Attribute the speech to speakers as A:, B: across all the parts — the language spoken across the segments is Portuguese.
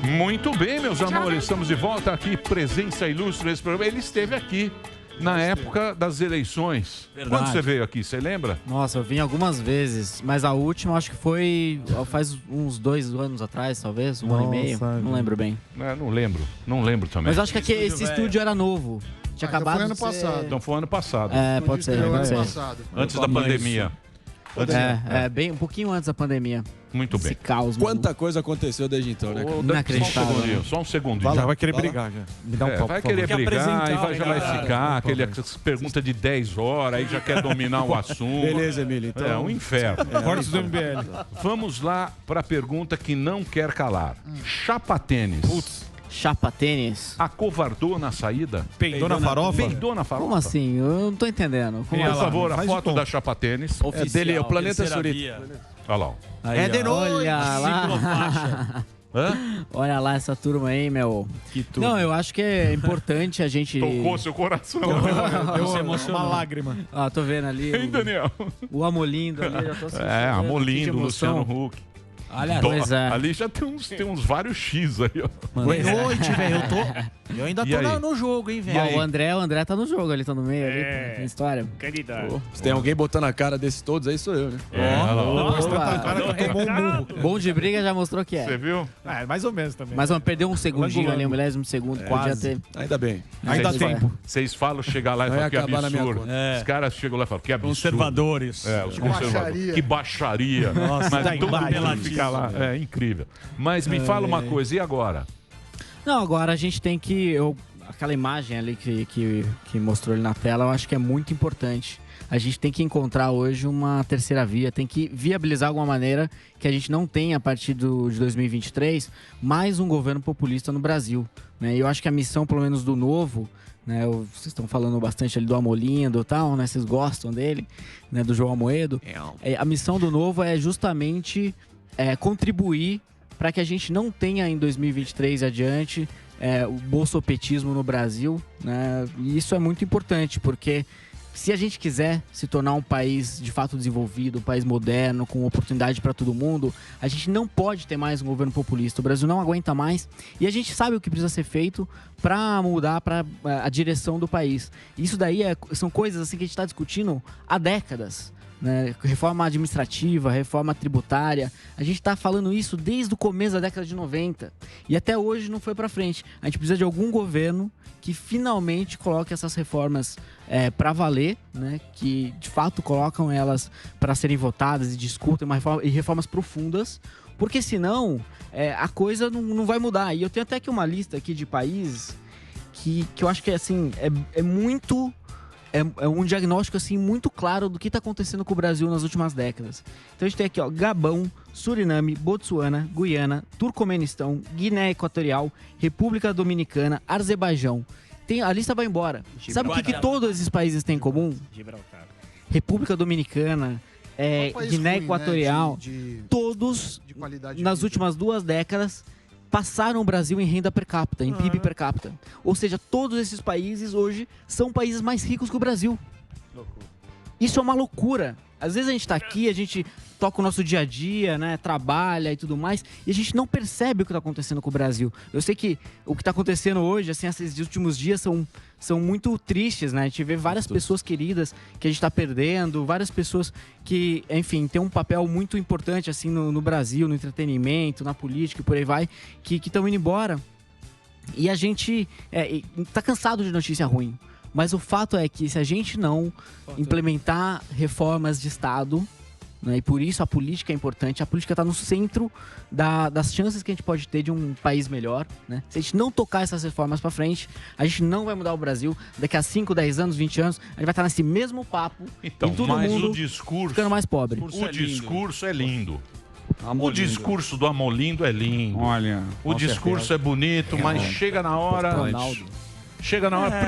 A: Muito bem, meus amores, estamos de volta aqui, presença ilustre nesse programa. Ele esteve aqui na época das eleições.
B: Verdade.
A: Quando você veio aqui, você lembra?
B: Nossa, eu vim algumas vezes, mas a última acho que foi faz uns 2 anos atrás, talvez, um ano e meio, não lembro bem.
A: Não lembro também.
B: Mas acho que esse estúdio era novo. Tinha acabado
C: foi ano
B: de ser...
C: passado.
A: Então foi ano passado.
B: É, pode ser.
C: Ano
B: Pode ser.
C: passado.
A: Antes da pandemia.
B: Bem, um pouquinho antes da pandemia.
A: Muito bem.
B: Esse caos.
D: Quanta coisa aconteceu desde então, né?
B: Inacreditável.
A: Só um segundinho.
D: Já
A: vai
D: querer brigar, já.
E: Me dá um copo,
A: vai
E: por favor.
A: querer brigar e já vai ficar.
E: Por favor.
A: Aquele pergunta de 10 horas, aí já quer dominar o assunto.
D: Beleza, Emílio. Então...
A: É um inferno.
E: Cortes do MBL.
A: Vamos lá para a pergunta que não quer calar. Chapa tênis.
B: Chapa tênis.
A: Acovardou na saída?
E: Peidou na farofa?
A: Peidou na farofa?
B: Como assim? Eu não tô entendendo. Como
A: Por
B: assim?
A: favor, a foto da chapa tênis.
D: É dele, é o Planeta Surita.
A: Olha lá.
B: Aí,
C: É de noite.
B: Olha lá. Olha lá essa turma aí, meu.
E: Que tudo.
B: Não, eu acho que é importante a gente...
A: Tocou seu coração.
E: Deu uma lágrima.
B: Ah, tô vendo ali.
A: Hein, Daniel?
B: O Amolindo ali, já tô assistindo.
A: Amolindo,
B: Que emoção.
A: Luciano Huck.
B: Olha, pois é.
A: Ali já tem uns vários X aí, ó.
F: Boa noite, velho. Eu ainda
A: E
F: tô
A: aí?
F: no jogo, hein,
B: Ó,
F: velho.
B: o André tá no jogo ali, tá no meio ali, tem história.
F: Candidato.
D: Se tem alguém botando a cara desses todos, aí sou eu, né?
B: Bom de briga já mostrou que
A: Você
B: é.
A: viu?
E: É, mais ou menos também.
B: Mas perdeu um segundinho ali, um milésimo de segundo. Podia ter.
D: Ainda bem.
E: Ainda
B: Vocês-
E: tem tempo.
A: Vocês falam, chega lá e
D: Vai
A: falam que
D: acabar na minha
A: absurdo.
D: conta.
A: Os caras chegam lá e falam que absurdo.
E: Conservadores.
A: É, os conservadores.
C: baixaria.
A: Que baixaria.
E: Nossa,
A: Mas
E: tá
A: todo mundo
E: embaixo.
A: fica lá. É incrível. Mas me fala uma coisa, e agora?
B: Não, agora a gente tem que. Aquela imagem ali que mostrou ali na tela, eu acho que é muito importante. A gente tem que encontrar hoje uma terceira via, tem que viabilizar alguma maneira que a gente não tenha, a partir de 2023, mais um governo populista no Brasil. Né? E eu acho que a missão, pelo menos do Novo, né, vocês estão falando bastante ali do Amolindo e tal, né, vocês gostam dele, né, do João Amoedo. A missão do Novo é justamente contribuir para que a gente não tenha em 2023 adiante o bolsopetismo no Brasil, né? E isso é muito importante, porque se a gente quiser se tornar um país de fato desenvolvido, um país moderno, com oportunidade para todo mundo, a gente não pode ter mais um governo populista. O Brasil não aguenta mais e a gente sabe o que precisa ser feito para mudar para a direção do país. Isso daí são coisas assim que a gente está discutindo há décadas. Né? Reforma administrativa, reforma tributária. A gente está falando isso desde o começo da década de 90 e até hoje não foi para frente. A gente precisa de algum governo que finalmente coloque essas reformas para valer, né? Que de fato colocam elas para serem votadas e discutem reformas profundas, porque senão a coisa não vai mudar. E eu tenho até aqui uma lista aqui de países que eu acho que assim, é muito... É um diagnóstico assim muito claro do que está acontecendo com o Brasil nas últimas décadas. Então a gente tem aqui, ó, Gabão, Suriname, Botsuana, Guiana, Turcomenistão, Guiné Equatorial, República Dominicana, Azerbaijão. A lista vai embora. Sabe o que todos esses países têm em comum?
F: Gibraltar.
B: República Dominicana, Guiné
C: ruim,
B: Equatorial,
C: né?
B: todos
C: de qualidade de
B: nas
C: vida.
B: últimas 2 décadas passaram o Brasil em renda per capita, em PIB per capita. Ou seja, todos esses países hoje são países mais ricos que o Brasil. Isso é uma loucura. Às vezes a gente tá aqui, a gente toca o nosso dia a dia, né, trabalha e tudo mais, e a gente não percebe o que tá acontecendo com o Brasil. Eu sei que o que tá acontecendo hoje, assim, esses últimos dias são muito tristes, né? A gente vê várias pessoas queridas que a gente tá perdendo, várias pessoas que, enfim, tem um papel muito importante, assim, no Brasil, no entretenimento, na política e por aí vai, que estão indo embora. E a gente tá cansado de notícia ruim. Mas o fato é que se a gente não implementar reformas de Estado, né, e por isso a política é importante, a política está no centro das chances que a gente pode ter de um país melhor. Né? Se a gente não tocar essas reformas para frente, a gente não vai mudar o Brasil. Daqui a 5, 10 anos, 20 anos, a gente vai estar nesse mesmo papo
A: Então,
B: e todo
A: mas
B: mundo
A: o discurso
B: ficando mais pobre.
A: O discurso é lindo. O discurso do Amolindo é lindo.
E: Olha,
A: o discurso é bonito, mas chega na hora. Chega na hora.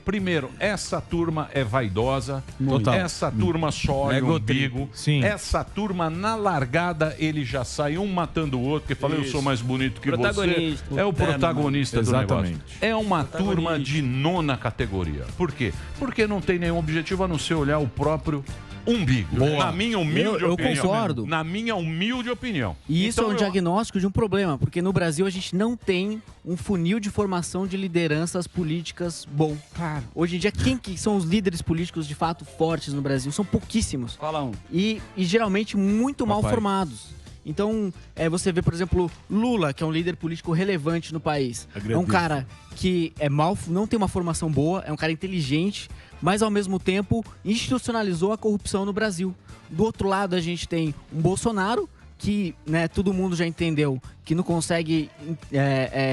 A: Primeiro, essa turma é vaidosa.
E: Total.
A: Essa turma só olha o umbigo.
E: Sim.
A: Essa turma, na largada, ele já sai um matando o outro, que fala, eu sou mais bonito que você. É o protagonista do negócio. É uma turma de 9ª categoria. Por quê? Porque não tem nenhum objetivo a não ser olhar o próprio umbigo.
B: Boa.
A: Na minha humilde
B: eu
A: opinião.
B: concordo.
A: Na minha humilde opinião.
B: E isso
A: Então,
B: é um diagnóstico de um problema, porque no Brasil a gente não tem um funil de formação de lideranças políticas bom. Claro. Hoje em dia, quem que são os líderes políticos de fato fortes no Brasil? São pouquíssimos.
C: Fala um.
B: E geralmente muito mal formados. Então, você vê, por exemplo, Lula, que é um líder político relevante no país. É um cara que é mal, não tem uma formação boa, é um cara inteligente, mas ao mesmo tempo institucionalizou a corrupção no Brasil. Do outro lado, a gente tem um Bolsonaro, que todo mundo já entendeu que não consegue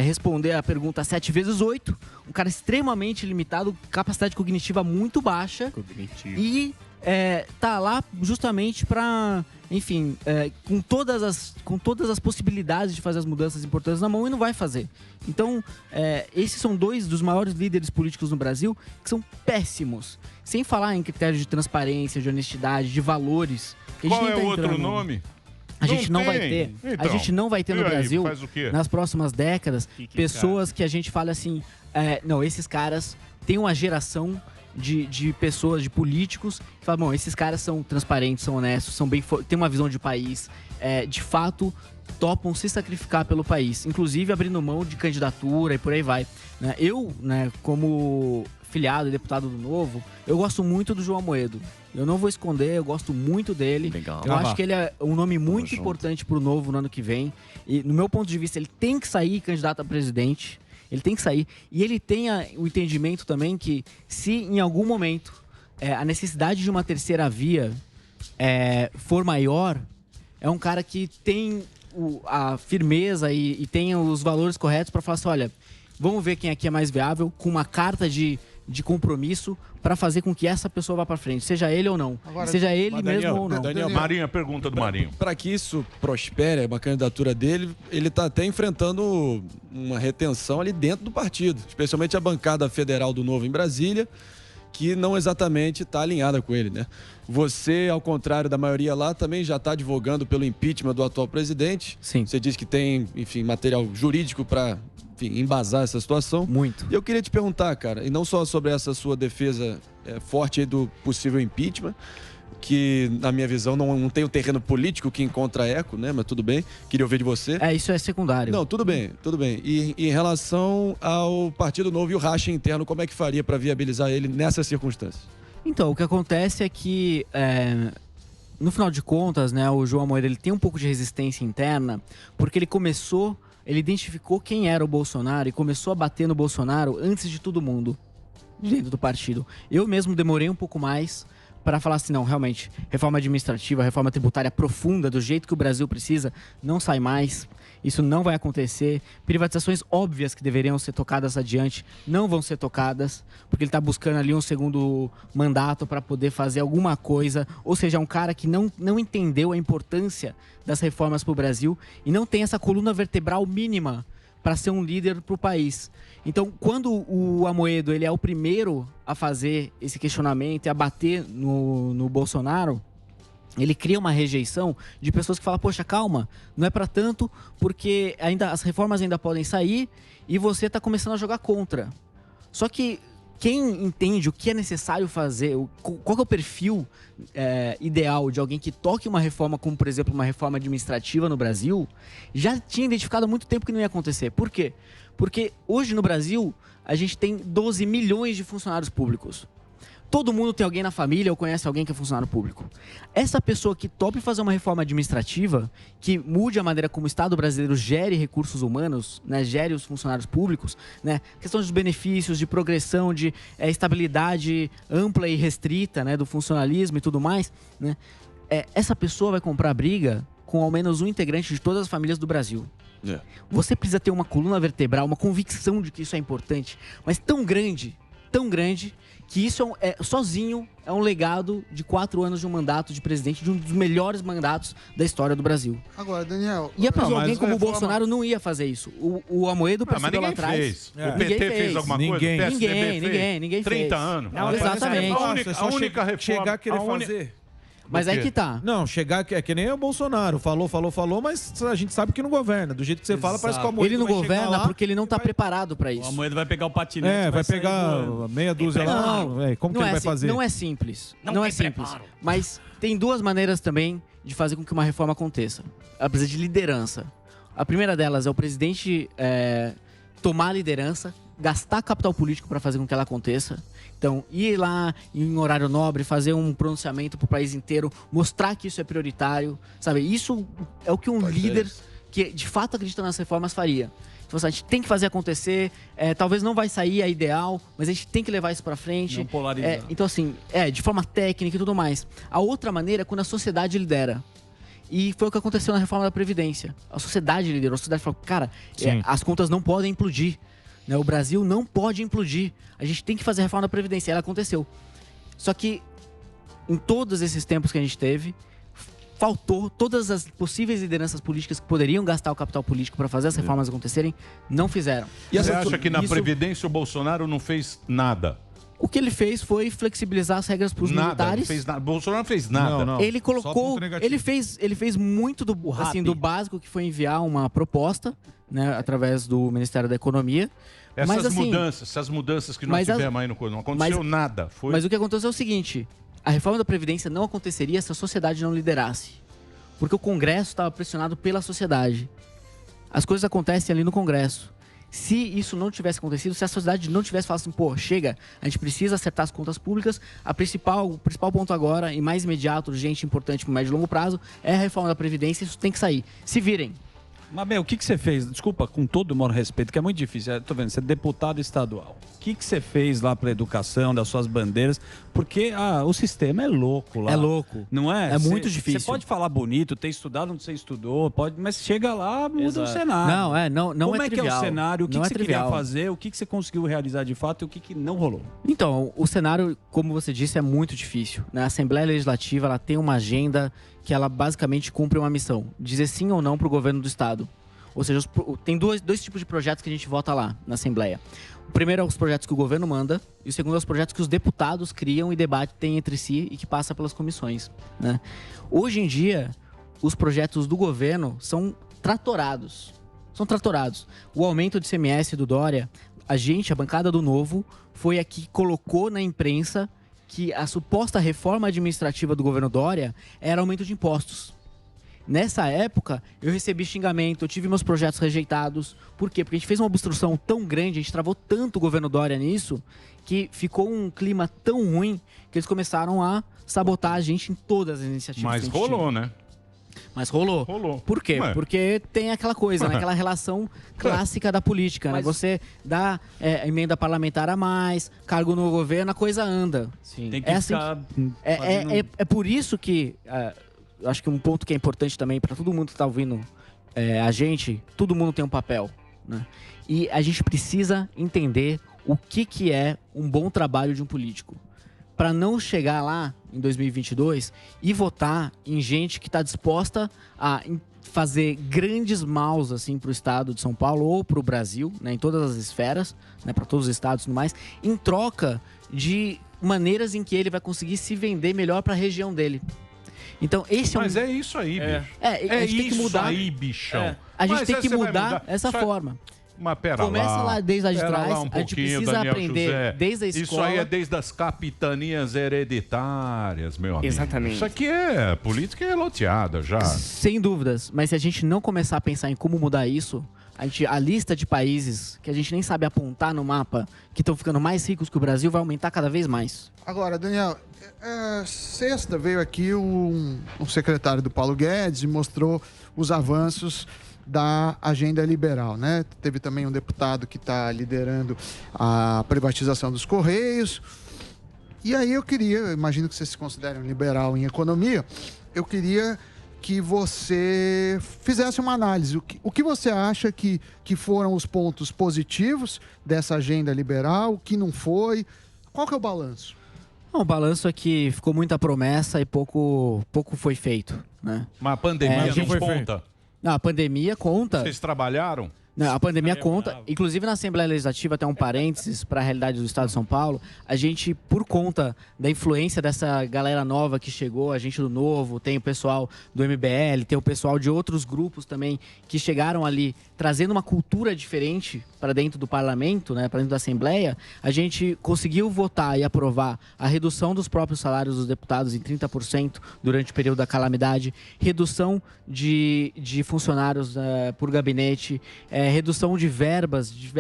B: responder a pergunta 7 vezes 8. Um cara extremamente limitado, capacidade cognitiva muito baixa. E tá lá justamente para, enfim, com todas as possibilidades de fazer as mudanças importantes na mão e não vai fazer. Então, esses são dois dos maiores líderes políticos no Brasil que são péssimos. Sem falar em critérios de transparência, de honestidade, de valores.
A: Qual é o outro nome?
B: A gente não vai ter.
A: Então,
B: a gente não vai ter no Brasil,
A: faz o quê?
B: nas próximas décadas, pessoas que a gente fala assim, não, esses caras têm uma geração de pessoas, de políticos, que falam, bom, esses caras são transparentes, são honestos, têm uma visão de país, de fato topam se sacrificar pelo país, inclusive abrindo mão de candidatura e por aí vai. Eu, como filiado e deputado do Novo, eu gosto muito do João Amoedo. Eu não vou esconder, eu gosto muito dele. Legal. Eu acho que ele é um nome muito importante pro Novo no ano que vem. E, no meu ponto de vista, ele tem que sair candidato a presidente. Ele tem que sair. E ele tem o entendimento também que, se em algum momento a necessidade de uma terceira via for maior, é um cara que tem a firmeza e tem os valores corretos para falar assim, olha, vamos ver quem aqui é mais viável, com uma carta de compromisso para fazer com que essa pessoa vá para frente, seja ele ou não. Agora, seja ele mesmo ou não.
A: Daniel, Marinho, a pergunta do Marinho.
D: Para que isso prospere, uma candidatura dele, ele está até enfrentando uma retenção ali dentro do partido, especialmente a bancada federal do Novo em Brasília, que não exatamente está alinhada com ele, né? Você, ao contrário da maioria lá, também já está advogando pelo impeachment do atual presidente.
B: Sim.
D: Você diz que tem, enfim, material jurídico para embasar essa situação.
B: Muito.
D: E eu queria te perguntar, cara, e não só sobre essa sua defesa forte aí do possível impeachment, que, na minha visão, não tem o terreno político que encontra eco, né? Mas tudo bem, queria ouvir de você.
B: Isso é secundário.
D: Não, tudo bem, tudo bem. E em relação ao Partido Novo e o racha interno, como é que faria para viabilizar ele nessas circunstâncias?
B: Então, o que acontece é que, no final de contas, o João Amoedo, ele tem um pouco de resistência interna, porque ele identificou quem era o Bolsonaro e começou a bater no Bolsonaro antes de todo mundo, dentro do partido. Eu mesmo demorei um pouco mais para falar assim, não, realmente, reforma administrativa, reforma tributária profunda, do jeito que o Brasil precisa, não sai mais. Isso não vai acontecer. Privatizações óbvias que deveriam ser tocadas adiante não vão ser tocadas, porque ele está buscando ali um segundo mandato para poder fazer alguma coisa. Ou seja, é um cara que não entendeu a importância das reformas para o Brasil e não tem essa coluna vertebral mínima para ser um líder para o país. Então, quando o Amoedo ele é o primeiro a fazer esse questionamento e a bater no Bolsonaro, ele cria uma rejeição de pessoas que falam, poxa, calma, não é para tanto, porque as reformas ainda podem sair e você está começando a jogar contra. Só que quem entende o que é necessário fazer, qual que é o perfil ideal de alguém que toque uma reforma, como por exemplo uma reforma administrativa no Brasil, já tinha identificado há muito tempo que não ia acontecer. Por quê? Porque hoje no Brasil a gente tem 12 milhões de funcionários públicos. Todo mundo tem alguém na família ou conhece alguém que é funcionário público. Essa pessoa que tope fazer uma reforma administrativa, que mude a maneira como o Estado brasileiro gere recursos humanos, gere os funcionários públicos, questão dos benefícios, de progressão, de estabilidade ampla e restrita do funcionalismo e tudo mais, essa pessoa vai comprar briga com ao menos um integrante de todas as famílias do Brasil. Você precisa ter uma coluna vertebral, uma convicção de que isso é importante, mas tão grande, que isso sozinho é um legado de 4 anos de um mandato de presidente, de um dos melhores mandatos da história do Brasil.
G: Agora, Daniel...
B: E alguém como o Bolsonaro não ia fazer isso. O Amoedo percebeu lá atrás.
A: O PT fez alguma coisa?
B: Ninguém fez.
A: 30 anos.
B: Não, exatamente.
A: A única reforma...
E: Chegar a querer fazer...
B: Mas aí que tá.
E: Não, chegar é que nem o Bolsonaro. Falou, mas a gente sabe que não governa. Do jeito que você fala, parece que a Moeda
B: ele não governa porque ele não tá preparado para isso.
C: A Moeda vai pegar o patinete.
E: Vai pegar meia dúzia lá. Como que ele vai fazer?
B: Não é simples. Não é simples. Mas tem duas maneiras também de fazer com que uma reforma aconteça. Ela precisa de liderança. A primeira delas é o presidente tomar a liderança, gastar capital político para fazer com que ela aconteça. Então, ir lá em horário nobre, fazer um pronunciamento para o país inteiro, mostrar que isso é prioritário, sabe? Isso é o que um líder que de fato acredita nas reformas faria. Então, a gente tem que fazer acontecer, talvez não vai sair a ideal, mas a gente tem que levar isso para frente.
C: Não polarizar.
B: Então, assim, de forma técnica e tudo mais. A outra maneira é quando a sociedade lidera. E foi o que aconteceu na reforma da Previdência. A sociedade liderou, a sociedade falou, cara, as contas não podem implodir. Né? O Brasil não pode implodir. A gente tem que fazer a reforma da Previdência. Ela aconteceu. Só que, em todos esses tempos que a gente teve, faltou todas as possíveis lideranças políticas que poderiam gastar o capital político para fazer as reformas acontecerem, não fizeram.
A: E você acha que na Previdência o Bolsonaro não fez nada?
B: O que ele fez foi flexibilizar as regras para os militares.
A: Não fez nada. Bolsonaro não fez nada.
B: Não. Ele colocou, ele fez muito do básico, que foi enviar uma proposta, né, através do Ministério da Economia.
A: Essas mudanças que nós tivemos aí no não aconteceu nada.
B: Mas o que aconteceu é o seguinte: a reforma da Previdência não aconteceria se a sociedade não liderasse, porque o Congresso estava pressionado pela sociedade. As coisas acontecem ali no Congresso. Se isso não tivesse acontecido, se a sociedade não tivesse falado assim, pô, chega, a gente precisa acertar as contas públicas, o principal ponto agora, e mais imediato, urgente, importante para o médio e longo prazo, é a reforma da Previdência, isso tem que sair. Se virem.
C: Mas, o que você fez? Desculpa, com todo o maior respeito, que é muito difícil. Estou vendo, você é deputado estadual. O que você fez lá para a educação, das suas bandeiras? Porque o sistema é louco lá.
B: É louco.
C: Não é?
B: É muito difícil.
C: Você pode falar bonito, ter estudado onde você estudou, mas chega lá, muda o cenário.
B: Não
C: Como
B: é trivial.
C: Como é que é o cenário? O que você
B: trivial.
C: queria fazer? O que você conseguiu realizar de fato e o que não rolou?
B: Então, o cenário, como você disse, é muito difícil. Né? A Assembleia Legislativa ela tem uma agenda que ela basicamente cumpre uma missão. Dizer sim ou não para o governo do Estado. Ou seja, tem dois tipos de projetos que a gente vota lá na Assembleia. O primeiro é os projetos que o governo manda e o segundo é os projetos que os deputados criam e debatem entre si e que passam pelas comissões. Né? Hoje em dia, os projetos do governo são tratorados. O aumento de ICMS do Dória, a bancada do Novo, foi a que colocou na imprensa que a suposta reforma administrativa do governo Dória era aumento de impostos. Nessa época, eu recebi xingamento, eu tive meus projetos rejeitados. Por quê? Porque a gente fez uma obstrução tão grande, a gente travou tanto o governo Dória nisso, que ficou um clima tão ruim que eles começaram a sabotar a gente em todas as iniciativas.
A: Mas rolou, né?
B: Mas rolou. Por quê? Porque tem aquela coisa, né? Aquela relação clássica da política, né? Você dá emenda parlamentar a mais, cargo no governo, a coisa anda.
C: Sim. Tem que ficar
B: é por isso que... eu acho que um ponto que é importante também para todo mundo que está ouvindo a gente, todo mundo tem um papel, né? E a gente precisa entender o que é um bom trabalho de um político. Para não chegar lá em 2022 e votar em gente que está disposta a fazer grandes maus assim, para o estado de São Paulo ou para o Brasil, né, em todas as esferas, né, para todos os estados e tudo mais, em troca de maneiras em que ele vai conseguir se vender melhor para a região dele. Então,
A: Mas é isso aí, bicho.
B: a gente tem que mudar.
A: Aí, bichão.
B: A gente tem que mudar essa forma.
A: Mas pera
B: Começa lá desde lá de trás,
A: a gente precisa
B: Daniel aprender José. Desde a escola.
A: Isso aí é desde as capitanias hereditárias, meu amigo.
B: Exatamente.
A: Isso aqui é política loteada já.
B: Sem dúvidas, mas se a gente não começar a pensar em como mudar isso, a lista de países que a gente nem sabe apontar no mapa, que estão ficando mais ricos que o Brasil, vai aumentar cada vez mais.
G: Agora, Daniel, sexta veio aqui um secretário do Paulo Guedes e mostrou os avanços da agenda liberal, né? Teve também um deputado que está liderando a privatização dos Correios. E aí eu imagino que você se considere um liberal em economia, eu queria que você fizesse uma análise. O que você acha que foram os pontos positivos dessa agenda liberal, o que não foi? Qual que é o balanço?
B: O balanço é que ficou muita promessa e pouco foi feito, né?
A: Mas a pandemia não conta?
B: Não, a pandemia conta.
A: Vocês trabalharam?
B: Não, a pandemia conta, inclusive na Assembleia Legislativa, até um parênteses para a realidade do Estado de São Paulo, a gente, por conta da influência dessa galera nova que chegou, a gente do Novo, tem o pessoal do MBL, tem o pessoal de outros grupos também que chegaram ali trazendo uma cultura diferente para dentro do parlamento, né, para dentro da Assembleia, a gente conseguiu votar e aprovar a redução dos próprios salários dos deputados em 30% durante o período da calamidade, redução de funcionários por gabinete, redução de verbas de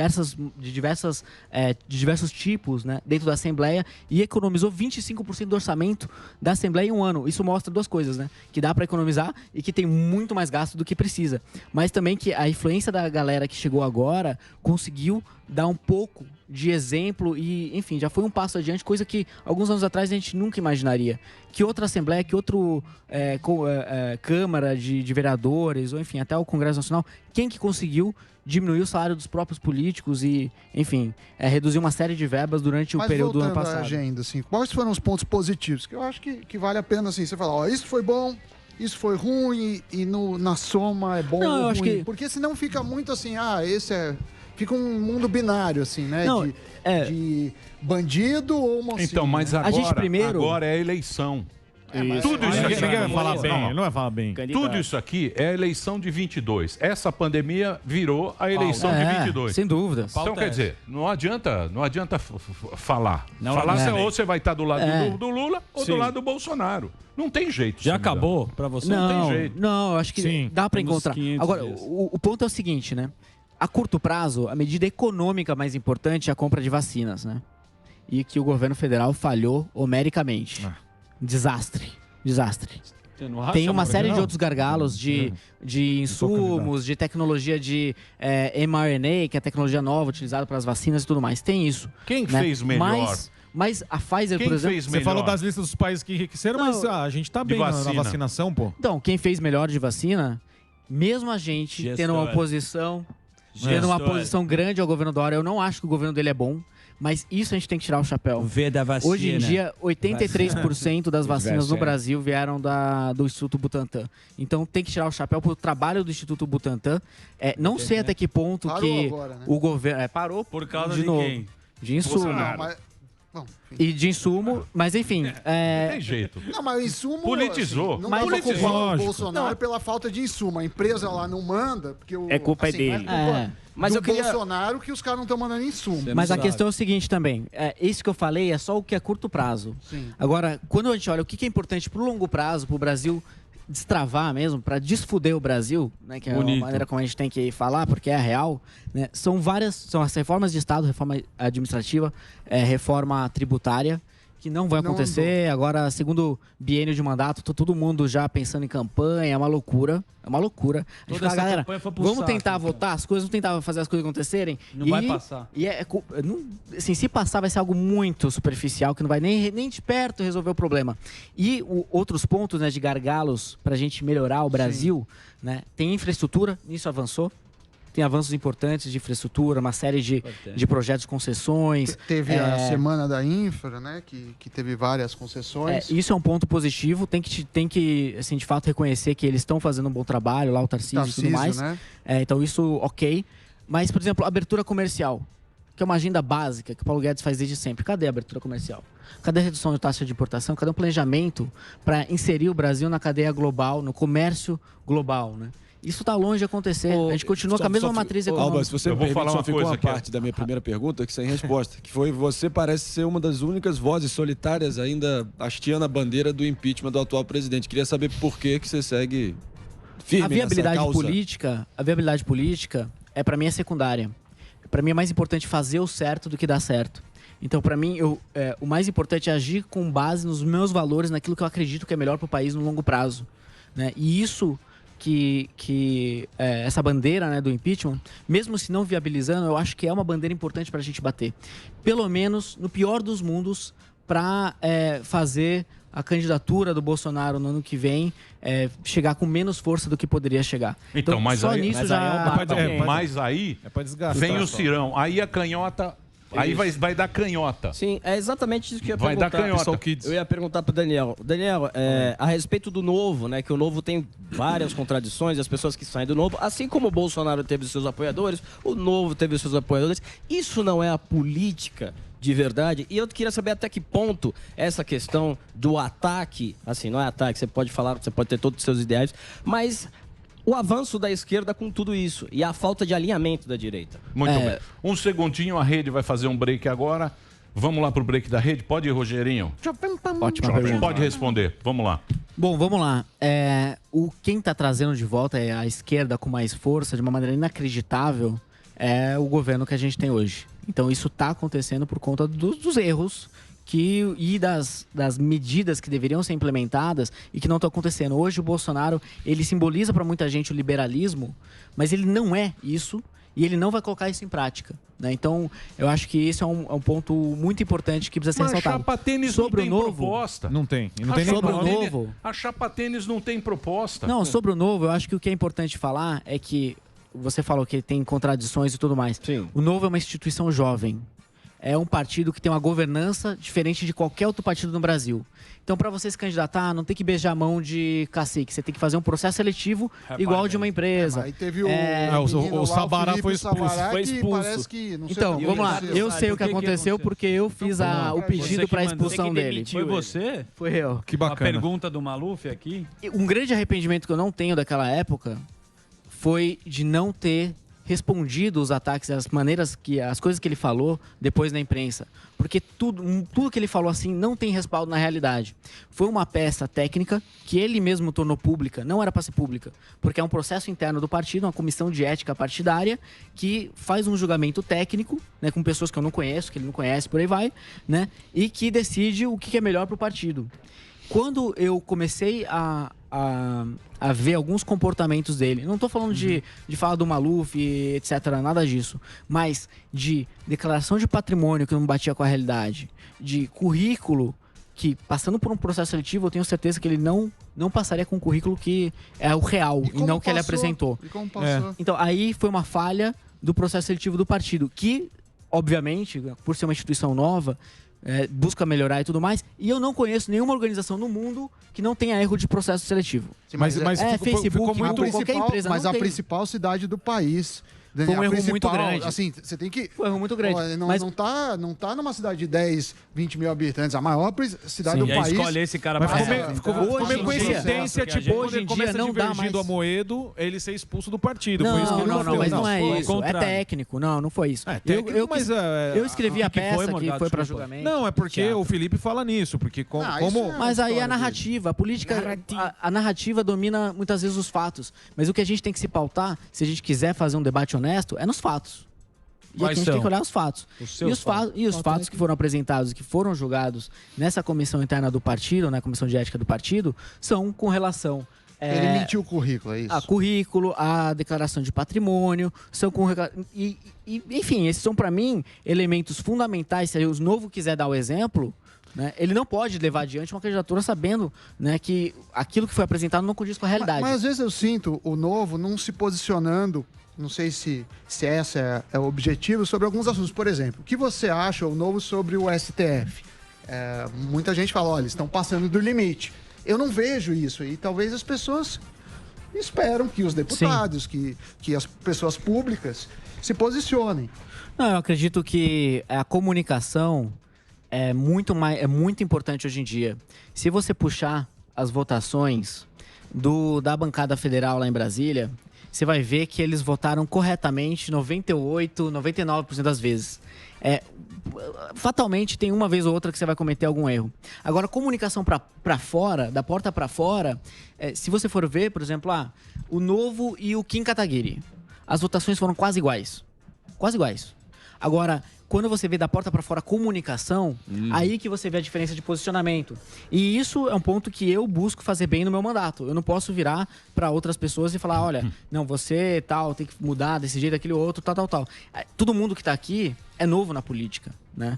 B: diversos tipos, né, dentro da Assembleia, e economizou 25% do orçamento da Assembleia em um ano. Isso mostra duas coisas, né? Que dá para economizar e que tem muito mais gasto do que precisa. Mas também que a influência da galera que chegou agora conseguiu dar um pouco de exemplo e, enfim, já foi um passo adiante, coisa que alguns anos atrás a gente nunca imaginaria. Que outra Assembleia, que outro Câmara de Vereadores, ou enfim, até o Congresso Nacional, quem que conseguiu diminuir o salário dos próprios políticos e, enfim, reduzir uma série de verbas durante o período do ano passado.
G: Mas voltando à agenda, assim, quais foram os pontos positivos? Que eu acho que vale a pena, assim, você falar, ó, isso foi bom, isso foi ruim e na soma é bom ou ruim. Acho que... Porque senão fica muito assim, fica um mundo binário, assim, né?
B: Não,
G: de bandido ou mocinho.
A: Então, mas
G: né?
A: agora é a eleição. Tudo isso aqui
E: ninguém vai falar bem, ele não vai falar bem.
A: Tudo isso aqui é a eleição de 22. Essa pandemia virou a eleição de 22.
B: Sem dúvida.
A: Então, quer dizer, não adianta falar. Ou você vai estar do lado do Lula ou do lado do Bolsonaro. Não tem jeito.
C: Já acabou para você?
B: Não
A: tem jeito.
B: Não, eu acho que dá para encontrar. Agora, o ponto é o seguinte, né? A curto prazo, a medida econômica mais importante é a compra de vacinas, né? E que o governo federal falhou homericamente. Desastre. Tem uma série de outros gargalos de insumos, de tecnologia de mRNA, que é a tecnologia nova utilizada para as vacinas e tudo mais. Tem isso.
A: Quem fez melhor?
B: Mas a Pfizer, por exemplo...
E: Você falou das listas dos países que enriqueceram, mas a gente tá bem na vacinação, pô.
B: Então, quem fez melhor de vacina, mesmo a gente tendo uma posição grande ao governo Dória, eu não acho que o governo dele é bom. Mas isso a gente tem que tirar o chapéu.
C: Da vacina.
B: Hoje em dia, 83% das vacinas no Brasil vieram do Instituto Butantan. Então tem que tirar o chapéu pro trabalho do Instituto Butantan. Não sei até que ponto
G: parou agora, né?
B: o governo... parou
C: por causa de novo. Quem?
B: De insumo. E de insumo, mas enfim...
A: Não tem jeito.
G: Não, mas o insumo...
A: Politizou.
G: Assim, não dá pra culpar o Bolsonaro pela falta de insumo. A empresa lá não manda, porque
B: culpa dele.
G: Mas o Bolsonaro que os caras não estão mandando insumo.
B: Mas a questão é o seguinte também. Isso que eu falei é só o que é curto prazo.
G: Sim.
B: Agora, quando a gente olha o que é importante pro longo prazo, pro Brasil destravar mesmo, para desfuder o Brasil, né, que é a maneira como a gente tem que falar, porque é a real, né, são as reformas de Estado, reforma administrativa, reforma tributária, que não vai acontecer. Agora, segundo biênio de mandato, todo mundo já pensando em campanha, é uma loucura. É uma loucura. A gente fala, galera, vamos tentar votar as coisas, vamos tentar fazer as coisas acontecerem.
C: Não vai passar.
B: Assim, se passar, vai ser algo muito superficial, que não vai nem de perto resolver o problema. E outros pontos, né, de gargalos para a gente melhorar o Brasil, né, tem infraestrutura, nisso avançou. Tem avanços importantes de infraestrutura, uma série de projetos, concessões.
G: Teve a Semana da Infra, né? Que teve várias concessões.
B: Isso é um ponto positivo. Tem que assim, de fato, reconhecer que eles estão fazendo um bom trabalho, lá o Tarcísio e tudo mais.
G: Né?
B: Então, isso, ok. Mas, por exemplo, abertura comercial, que é uma agenda básica que o Paulo Guedes faz desde sempre. Cadê a abertura comercial? Cadê a redução de taxa de importação? Cadê um planejamento para inserir o Brasil na cadeia global, no comércio global, né? Isso está longe de acontecer. A gente continua com a mesma matriz econômica.
D: Alba, se você me permite, só ficou uma parte da minha primeira pergunta que sem resposta, que foi: você parece ser uma das únicas vozes solitárias ainda hasteando a bandeira do impeachment do atual presidente. Queria saber por que você segue firme nessa causa.
B: A viabilidade política para mim é secundária. Para mim é mais importante fazer o certo do que dar certo. Então, para mim, o mais importante é agir com base nos meus valores, naquilo que eu acredito que é melhor para o país no longo prazo, né? E isso essa bandeira, né, do impeachment, mesmo se não viabilizando, eu acho que é uma bandeira importante para a gente bater. Pelo menos, no pior dos mundos, para fazer a candidatura do Bolsonaro no ano que vem chegar com menos força do que poderia chegar.
A: Então, mas
B: só
A: aí,
B: nisso já...
A: Mas aí vem o Cirão. Aí a canhota Aí vai dar canhota.
H: Sim, é exatamente isso que eu ia
A: vai
H: perguntar.
A: Vai dar canhota.
H: Eu ia perguntar pro Daniel. Daniel, a respeito do Novo, né? Que o Novo tem várias contradições, e as pessoas que saem do Novo, assim como o Bolsonaro teve os seus apoiadores, o Novo teve os seus apoiadores. Isso não é a política de verdade? E eu queria saber até que ponto essa questão do ataque, assim, não é ataque, você pode falar, você pode ter todos os seus ideais, mas o avanço da esquerda com tudo isso e a falta de alinhamento da direita.
A: Muito bem. Um segundinho, a Rede vai fazer um break agora. Vamos lá pro break da Rede. Pode ir, Rogerinho?
B: Ótima pergunta.
A: Pode responder. Vamos lá.
B: Bom, vamos lá. Quem está trazendo de volta a esquerda com mais força, de uma maneira inacreditável, é o governo que a gente tem hoje. Então isso está acontecendo por conta dos erros e das medidas que deveriam ser implementadas e que não estão acontecendo. Hoje o Bolsonaro, ele simboliza para muita gente o liberalismo, mas ele não é isso e ele não vai colocar isso em prática. Né? Então, eu acho que esse é um ponto muito importante que precisa ser ressaltado.
A: A chapa tênis
B: sobre
A: não tem proposta.
E: Não tem. Não tem
B: sobre o Novo.
A: A chapa tênis não tem proposta.
B: Não, sobre o Novo, eu acho que o que é importante falar é que você falou que tem contradições e tudo mais.
H: Sim.
B: O Novo é uma instituição jovem. É um partido que tem uma governança diferente de qualquer outro partido no Brasil. Então, para você se candidatar, não tem que beijar a mão de cacique. Você tem que fazer um processo seletivo igual de uma empresa.
G: Aí teve
E: o Sabará foi expulso.
B: Então, vamos lá. Eu sei o que aconteceu porque eu fiz o pedido para a expulsão dele.
C: Foi você?
B: Foi eu.
E: Que bacana.
C: A pergunta do Maluf aqui.
B: Um grande arrependimento que eu não tenho daquela época foi de não ter respondido os ataques, as coisas que ele falou depois na imprensa. Porque tudo que ele falou assim não tem respaldo na realidade. Foi uma peça técnica que ele mesmo tornou pública, não era para ser pública, porque é um processo interno do partido, uma comissão de ética partidária que faz um julgamento técnico, né, com pessoas que eu não conheço, que ele não conhece, por aí vai, né, e que decide o que é melhor para o partido. Quando eu comecei a ver alguns comportamentos dele, não estou falando de falar do Maluf, etc., nada disso, mas de declaração de patrimônio que não batia com a realidade, de currículo que, passando por um processo seletivo, eu tenho certeza que ele não passaria com um currículo que é o real e não o que ele apresentou.
G: E como passou?
B: Então, aí foi uma falha do processo seletivo do partido, que, obviamente, por ser uma instituição nova, busca melhorar e tudo mais, e eu não conheço nenhuma organização no mundo que não tenha erro de processo seletivo.
G: Sim, mas
B: Facebook, Google, qualquer empresa
G: mas
B: não
G: a
B: tem.
G: principal cidade do país.
B: Foi um erro muito grande.
G: Assim, você tem que...
B: Foi um erro muito grande.
G: Mas não tá numa cidade de 10, 20 mil habitantes. A maior cidade do país...
C: escolhe esse cara
E: mas
C: pra
E: ficou meio coincidência, tipo,
B: hoje em dia não dá mais...
E: do Amoedo, ele ser expulso do partido.
B: Não,
E: foi isso que ele
B: não, mas não é isso. É técnico. Não foi isso. Eu escrevi a peça que foi pra julgamento.
E: Não, é porque o Felipe fala nisso, porque
B: Mas aí a narrativa, a política, a narrativa domina muitas vezes os fatos. Mas o que a gente tem que se pautar, se a gente quiser fazer um debate honesto, é nos fatos. E aqui a gente tem que olhar os fatos. E os fatos que foram apresentados, que foram julgados nessa comissão interna do partido, na comissão de ética do partido, são com relação...
G: Ele mentiu o currículo, é isso?
B: A currículo, a declaração de patrimônio, são com... enfim, esses são, para mim, elementos fundamentais. Se o Novo quiser dar o exemplo... Né? Ele não pode levar adiante uma candidatura sabendo, né, que aquilo que foi apresentado não condiz com a realidade.
G: Mas às vezes eu sinto o Novo não se posicionando, não sei se esse é o objetivo, sobre alguns assuntos. Por exemplo, o que você acha, o Novo, sobre o STF? Muita gente fala, olha, eles estão passando do limite. Eu não vejo isso e talvez as pessoas esperam que os deputados, que as pessoas públicas se posicionem.
B: Não, eu acredito que a comunicação... é muito importante hoje em dia. Se você puxar as votações da bancada federal lá em Brasília, você vai ver que eles votaram corretamente 98%, 99% das vezes. Fatalmente tem uma vez ou outra que você vai cometer algum erro. Agora, comunicação para fora, da porta para fora, se você for ver, por exemplo, o Novo e o Kim Kataguiri, as votações foram quase iguais. Quase iguais. Agora, quando você vê da porta para fora a comunicação, aí que você vê a diferença de posicionamento. E isso é um ponto que eu busco fazer bem no meu mandato. Eu não posso virar para outras pessoas e falar, olha, não, você tal, tem que mudar desse jeito, aquele outro, tal. Todo mundo que está aqui é novo na política, né?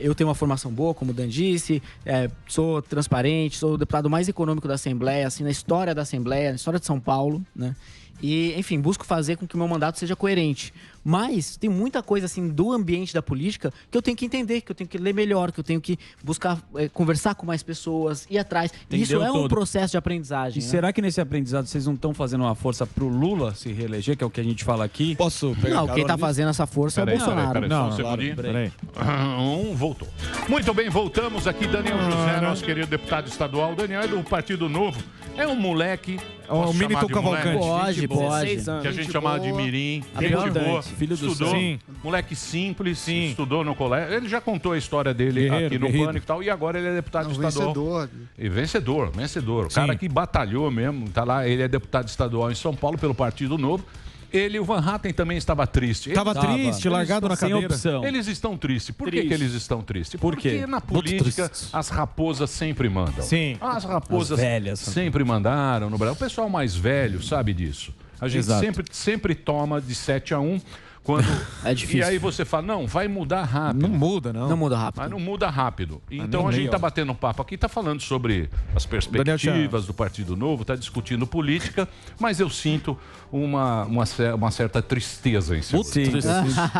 B: Eu tenho uma formação boa, como o Dan disse, sou transparente, sou o deputado mais econômico da Assembleia, assim, na história da Assembleia, na história de São Paulo, né? E, enfim, busco fazer com que o meu mandato seja coerente. Mas tem muita coisa assim do ambiente da política que eu tenho que entender, que eu tenho que ler melhor, que eu tenho que buscar conversar com mais pessoas, ir atrás.
C: Entendeu
B: Isso é um
C: todo.
B: processo de aprendizagem.
C: E
B: né?
C: será que nesse aprendizado vocês não estão fazendo uma força pro Lula se reeleger, que é o que a gente fala aqui?
D: Posso pegar
B: Não, quem tá fazendo essa força é o Bolsonaro.
A: Só um segundinho. Voltou. Muito bem, voltamos aqui. Daniel José, nosso querido deputado estadual. Daniel é do Partido Novo. É um moleque.
E: O Mini
A: chamar de
E: Tuca
A: moleque?
E: Cavalcante.
B: Pode.
A: Que a gente chamava de Mirim.
C: Gente boa.
A: Filho do
C: Estudou.
A: Sim. Moleque simples, estudou no colégio. Ele já contou a história dele aqui no Pânico e tal. E agora ele é deputado estadual. Vencedor. O cara que batalhou mesmo. Tá lá, ele é deputado estadual em São Paulo pelo Partido Novo. Ele e o Van Hatten também estava triste.
E: Estava triste, largado na cadeira.
C: Opção.
A: Eles estão tristes. Por que eles estão tristes?
C: Por quê?
A: Porque na política as raposas sempre mandam.
E: Sim.
A: As raposas
C: As velhas.
A: sempre mandaram no Brasil. O pessoal mais velho sabe disso. A gente sempre toma de 7-1. Quando...
B: É difícil.
A: E aí você fala, não, vai mudar rápido.
E: Não muda, não.
B: Não muda rápido.
A: Mas não muda rápido. Então
E: nem
A: a gente
E: meio,
A: está
E: ó.
A: batendo um papo aqui, está falando sobre as perspectivas do Partido Novo, está discutindo política, mas eu sinto uma certa tristeza em cima.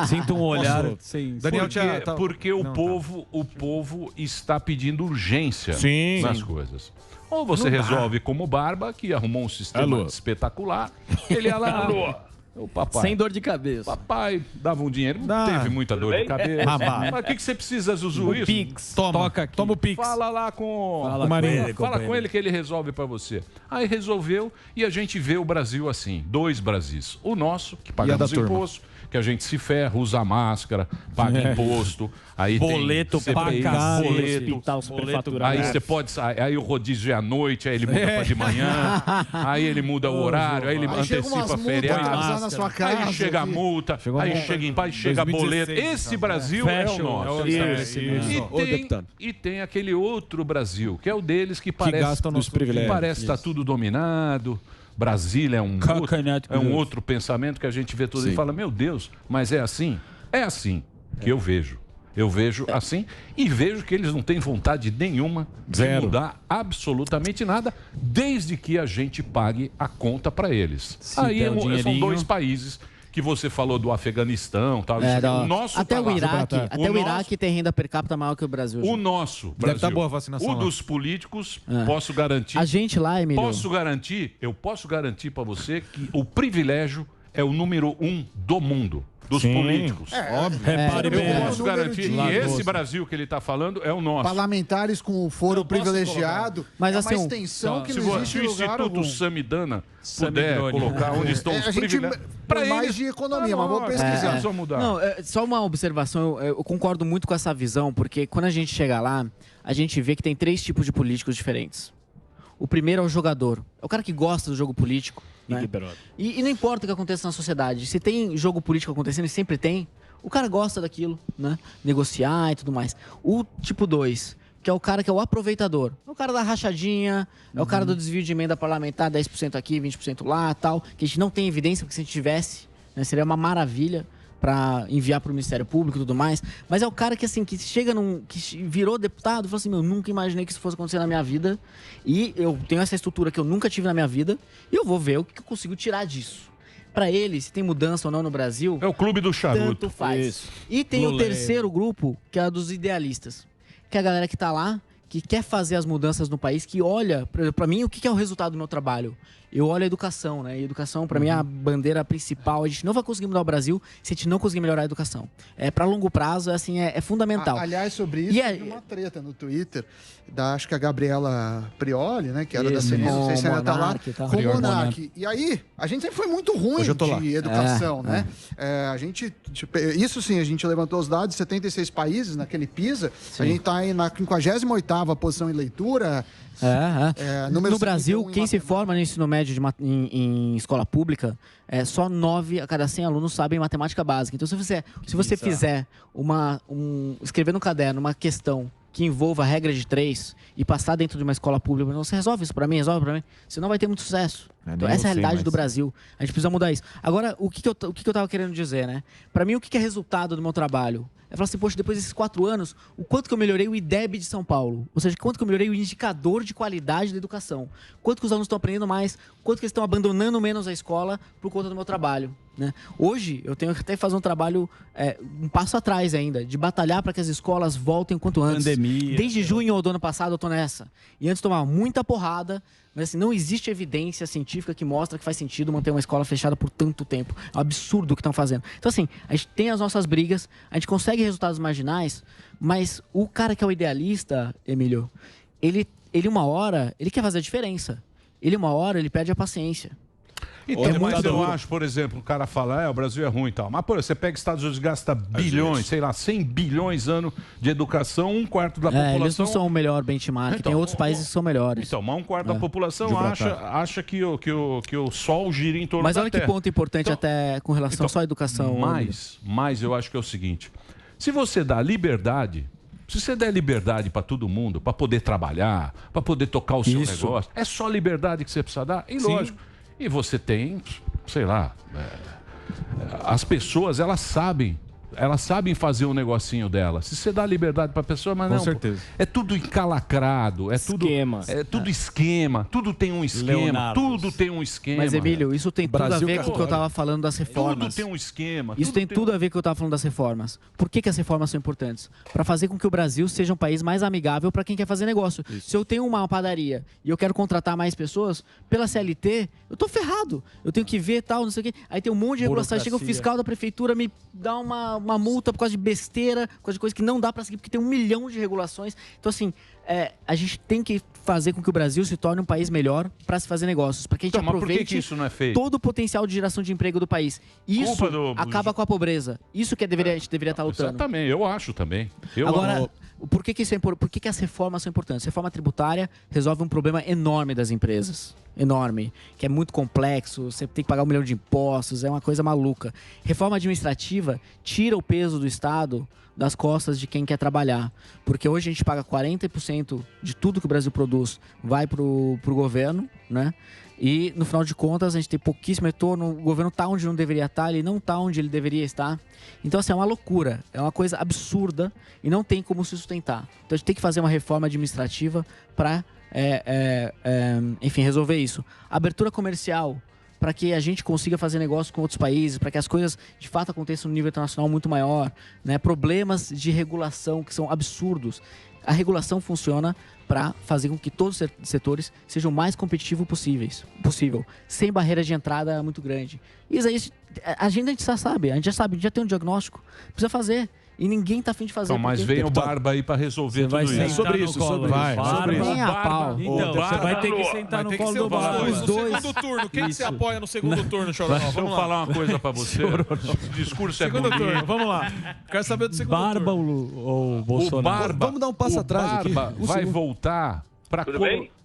C: Sinto um olhar sem...
E: Daniel,
A: Porque o povo está pedindo urgência
E: Sim.
A: nas coisas. Ou você resolve como Barba, que arrumou um sistema espetacular. Ele ia lá, o papai.
H: Sem dor de cabeça.
A: Papai dava um dinheiro, não teve muita dor de cabeça. Mas o que você precisa, Zuzu? Isso?
H: Pix.
E: Toma o Pix.
A: Fala lá com
C: Fala
A: o
C: Marinho.
A: Fala com ele que ele resolve pra você. Aí resolveu e a gente vê o Brasil assim, 2 Brasis. O nosso, que pagamos imposto, que a gente se ferra, usa máscara, paga imposto, aí
C: boleto
A: tem
C: pra
A: CPI,
C: cacete.
A: boleto. Aí você pode sair, aí o rodízio é à noite, aí ele muda pra de manhã, aí ele muda o horário, aí ele antecipa feriado,
G: na sua casa,
A: aí chega a multa, aí chega em paz, chega boleto. Esse Brasil é o nosso. E tem aquele outro Brasil, que é o deles que parece estar tudo dominado. Brasília é um outro pensamento que a gente vê tudo e fala, meu Deus, mas é assim? É assim que eu vejo. Eu vejo assim e vejo que eles não têm vontade nenhuma de mudar absolutamente nada, desde que a gente pague a conta para eles. Aí são 2 países que você falou do Afeganistão, tal. O nosso
B: até o Iraque tem renda per capita maior que o Brasil.
A: O nosso Brasil.
E: Deve estar boa a vacinação.
A: O dos políticos, posso garantir.
B: A gente lá, Emílio.
A: Eu posso garantir para você que o privilégio é o número 1 do mundo. Dos políticos.
E: Óbvio.
A: Eu posso garantir que esse Brasil que ele está falando é o nosso.
G: Parlamentares com foro privilegiado.
B: Mas
G: é
B: assim,
G: uma extensão que não existe
A: se o
G: em lugar
A: Instituto
G: algum.
A: Samidana puder colocar onde estão os
G: A gente,
A: privilégios.
G: por mais de economia, mas vou pesquisar.
A: Só mudar.
B: Não, só uma observação, eu concordo muito com essa visão, porque quando a gente chega lá, a gente vê que tem 3 tipos de políticos diferentes. O primeiro é o jogador, é o cara que gosta do jogo político. Né? E não importa o que aconteça na sociedade, se tem jogo político acontecendo, e sempre tem, o cara gosta daquilo, né? Negociar e tudo mais. O tipo 2, que é o cara que é o aproveitador, é o cara da rachadinha, é o cara do desvio de emenda parlamentar, 10% aqui, 20% lá, tal, que a gente não tem evidência, porque se a gente tivesse, né, seria uma maravilha para enviar para o Ministério Público e tudo mais, mas é o cara que assim, que chega que virou deputado e fala assim, meu, nunca imaginei que isso fosse acontecer na minha vida, e eu tenho essa estrutura que eu nunca tive na minha vida, e eu vou ver o que eu consigo tirar disso. Para ele, se tem mudança ou não no Brasil,
A: é o clube do charuto.
B: Tanto faz. Isso. E tem o terceiro grupo, que é a dos idealistas, que é a galera que tá lá, que quer fazer as mudanças no país, que olha, para mim, o que é o resultado do meu trabalho? Eu olho a educação, né? E educação, para mim, é a bandeira principal. A gente não vai conseguir mudar o Brasil se a gente não conseguir melhorar a educação. Para longo prazo, assim, é fundamental.
G: Aliás, sobre isso, teve uma treta no Twitter acho que a Gabriela Prioli, né? Que era da CNI, não sei se ainda tá lá, com o Monark. E aí, a gente sempre foi muito ruim de educação, né? A gente, isso sim, a gente levantou os dados, 76 países naquele PISA, a gente tá aí na 58ª posição em leitura.
B: No Brasil, quem se forma no ensino médio em escola pública, só 9 a cada 100 alunos sabem matemática básica. Então, se você fizer escrever no caderno uma questão que envolva a regra de 3 e passar dentro de uma escola pública, você resolve isso para mim, você não vai ter muito sucesso. Então, essa é a realidade do Brasil. A gente precisa mudar isso. Agora, o que eu tava querendo dizer, né? Para mim, o que é resultado do meu trabalho? É falar assim, poxa, depois desses 4 anos, o quanto que eu melhorei o IDEB de São Paulo? Ou seja, quanto que eu melhorei o indicador de qualidade da educação? Quanto que os alunos estão aprendendo mais? Quanto que eles estão abandonando menos a escola por conta do meu trabalho? né? Hoje, eu tenho que até fazer um trabalho um passo atrás ainda, de batalhar para que as escolas voltem o quanto antes.
C: Pandemia.
B: Desde junho do ano passado eu tô nessa. E antes tomava muita porrada, mas assim, não existe evidência científica que mostra que faz sentido manter uma escola fechada por tanto tempo. É um absurdo o que estão fazendo. Então assim, a gente tem as nossas brigas, a gente consegue resultados marginais, mas o cara que é o idealista, Emílio, ele uma hora, ele quer fazer a diferença. Ele uma hora, ele perde a paciência.
A: Então, mas eu acho, por exemplo, o cara fala, o Brasil é ruim e tal. Mas, pô, você pega Estados Unidos, gasta bilhões, sei lá, 100 bilhões ano de educação, 1/4 da população...
B: Eles não são o melhor benchmark,
A: então,
B: tem outros países que são melhores.
A: Então, mas 1/4 da população acha que o Sol gira em torno da Terra.
B: Mas olha que ponto importante até com relação só à educação.
A: Mas eu acho que é o seguinte, se você dá liberdade... Se você der liberdade para todo mundo, para poder trabalhar, para poder tocar o seu negócio, é só liberdade que você precisa dar? E lógico. E você tem, sei lá, as pessoas, elas sabem fazer o negocinho dela. Se você dá liberdade para a pessoa, mas
E: com
A: não,
E: certeza.
A: é tudo encalacrado, é tudo esquema, tudo tem um esquema, tudo tem um esquema.
B: Mas Emílio, isso tem tudo a ver com o que eu estava falando das reformas.
A: Tudo tem um esquema.
B: Isso tem tudo a ver com o que eu estava falando das reformas. Por que as reformas são importantes? Para fazer com que o Brasil seja um país mais amigável para quem quer fazer negócio. Se eu tenho uma padaria e eu quero contratar mais pessoas, pela CLT, eu tô ferrado. Eu tenho que ver tal, não sei o quê. Aí tem um monte de regulação. Aí chega o fiscal da prefeitura, me dá uma multa por causa de besteira, por causa de coisa que não dá para seguir, porque tem 1 milhão de regulações. Então, assim, a gente tem que fazer com que o Brasil se torne um país melhor para se fazer negócios, para que a gente aproveite
A: por que isso não é feito?
B: todo o potencial de geração de emprego do país. Isso acaba com a pobreza. Isso que a gente deveria estar lutando.
A: Exatamente, eu acho também.
B: Agora, por que as reformas são importantes? Reforma tributária resolve um problema enorme das empresas. Enorme. Que é muito complexo, você tem que pagar 1 milhão de impostos, é uma coisa maluca. Reforma administrativa tira o peso do Estado das costas de quem quer trabalhar. Porque hoje a gente paga 40% de tudo que o Brasil produz vai pro governo, né? E, no final de contas, a gente tem pouquíssimo retorno. O governo está onde não deveria estar, ele não está onde ele deveria estar. Então, assim, é uma loucura. É uma coisa absurda e não tem como se sustentar. Então, a gente tem que fazer uma reforma administrativa para, enfim, resolver isso. Abertura comercial, para que a gente consiga fazer negócio com outros países, para que as coisas, de fato, aconteçam no nível internacional muito maior. Né? Problemas de regulação que são absurdos. A regulação funciona para fazer com que todos os setores sejam o mais competitivos possível, sem barreira de entrada muito grande. Isso aí, a gente já sabe, a gente já tem um diagnóstico, precisa fazer. E ninguém tá afim de fazer.
A: Então, mas vem o Barba aí para resolver tudo isso.
E: Sobre isso.
B: Nem a pau.
C: Então, você vai ter que sentar no colo do Barba.
E: Os dois. No segundo turno, quem você apoia no segundo turno, Chororó?
A: Deixa eu falar uma coisa para você. O discurso é bonito.
E: Turno, vamos lá. Quero saber do segundo turno.
C: Barba ou Bolsonaro?
D: Vamos dar um passo atrás aqui.
A: O Barba vai voltar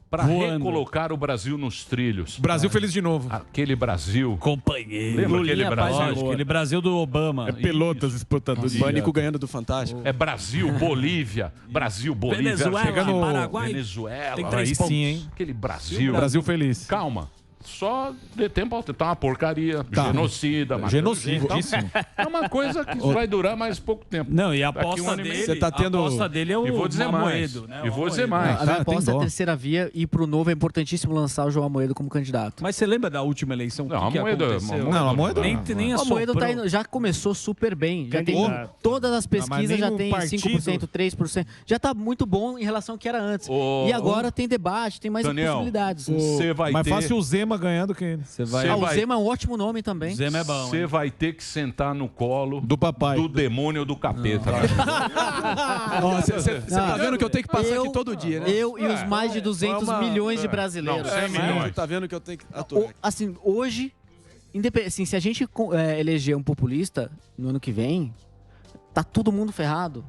A: para recolocar o Brasil nos trilhos.
E: Brasil feliz de novo.
A: Aquele Brasil.
C: Companheiro.
A: Lembra aquele Brasil?
C: Aquele Brasil do Obama.
E: É Pelotas exportadores.
D: Pânico ganhando do Fantástico.
A: É Brasil, Bolívia. Bolívia.
C: Venezuela, Paraguai.
A: Venezuela.
C: Tem 3 pontos.
E: Hein?
A: Aquele Brasil.
E: Brasil feliz.
A: Calma. Só de tempo ao tempo. Tá uma porcaria. Genocida.
E: Genocidíssimo.
A: É uma coisa que vai durar mais pouco tempo.
C: Não, e a aposta dele,
D: Você tá tendo...
C: a aposta dele é o
A: E vou dizer mais.
C: Amoedo, né?
A: E vou dizer mais.
B: A aposta é a terceira via e pro Novo é importantíssimo lançar o João Amoedo como candidato.
C: Mas você lembra da última eleição?
A: Não,
C: que
A: Amoedo...
E: Não, Amoedo
C: nem
B: o Amoedo tá indo, já começou super bem. Já tem, todas as pesquisas já tem 5%, 3%. Já tá muito bom em relação ao que era antes. E agora tem debate, tem mais possibilidades.
A: Você vai
E: mais
A: ter...
E: fácil o Zema ganhando que...
B: O Zema é um ótimo nome também.
C: O Zema é bom.
A: Você vai ter que sentar no colo
E: do papai,
A: do demônio ou do capeta.
D: Você tá vendo que eu tenho que passar aqui todo dia, né?
B: Eu e os mais de 200 milhões de brasileiros.
A: 100 milhões.
D: Você tá vendo que eu tenho que atuar.
B: Assim, hoje, assim, se a gente eleger um populista no ano que vem, tá todo mundo ferrado.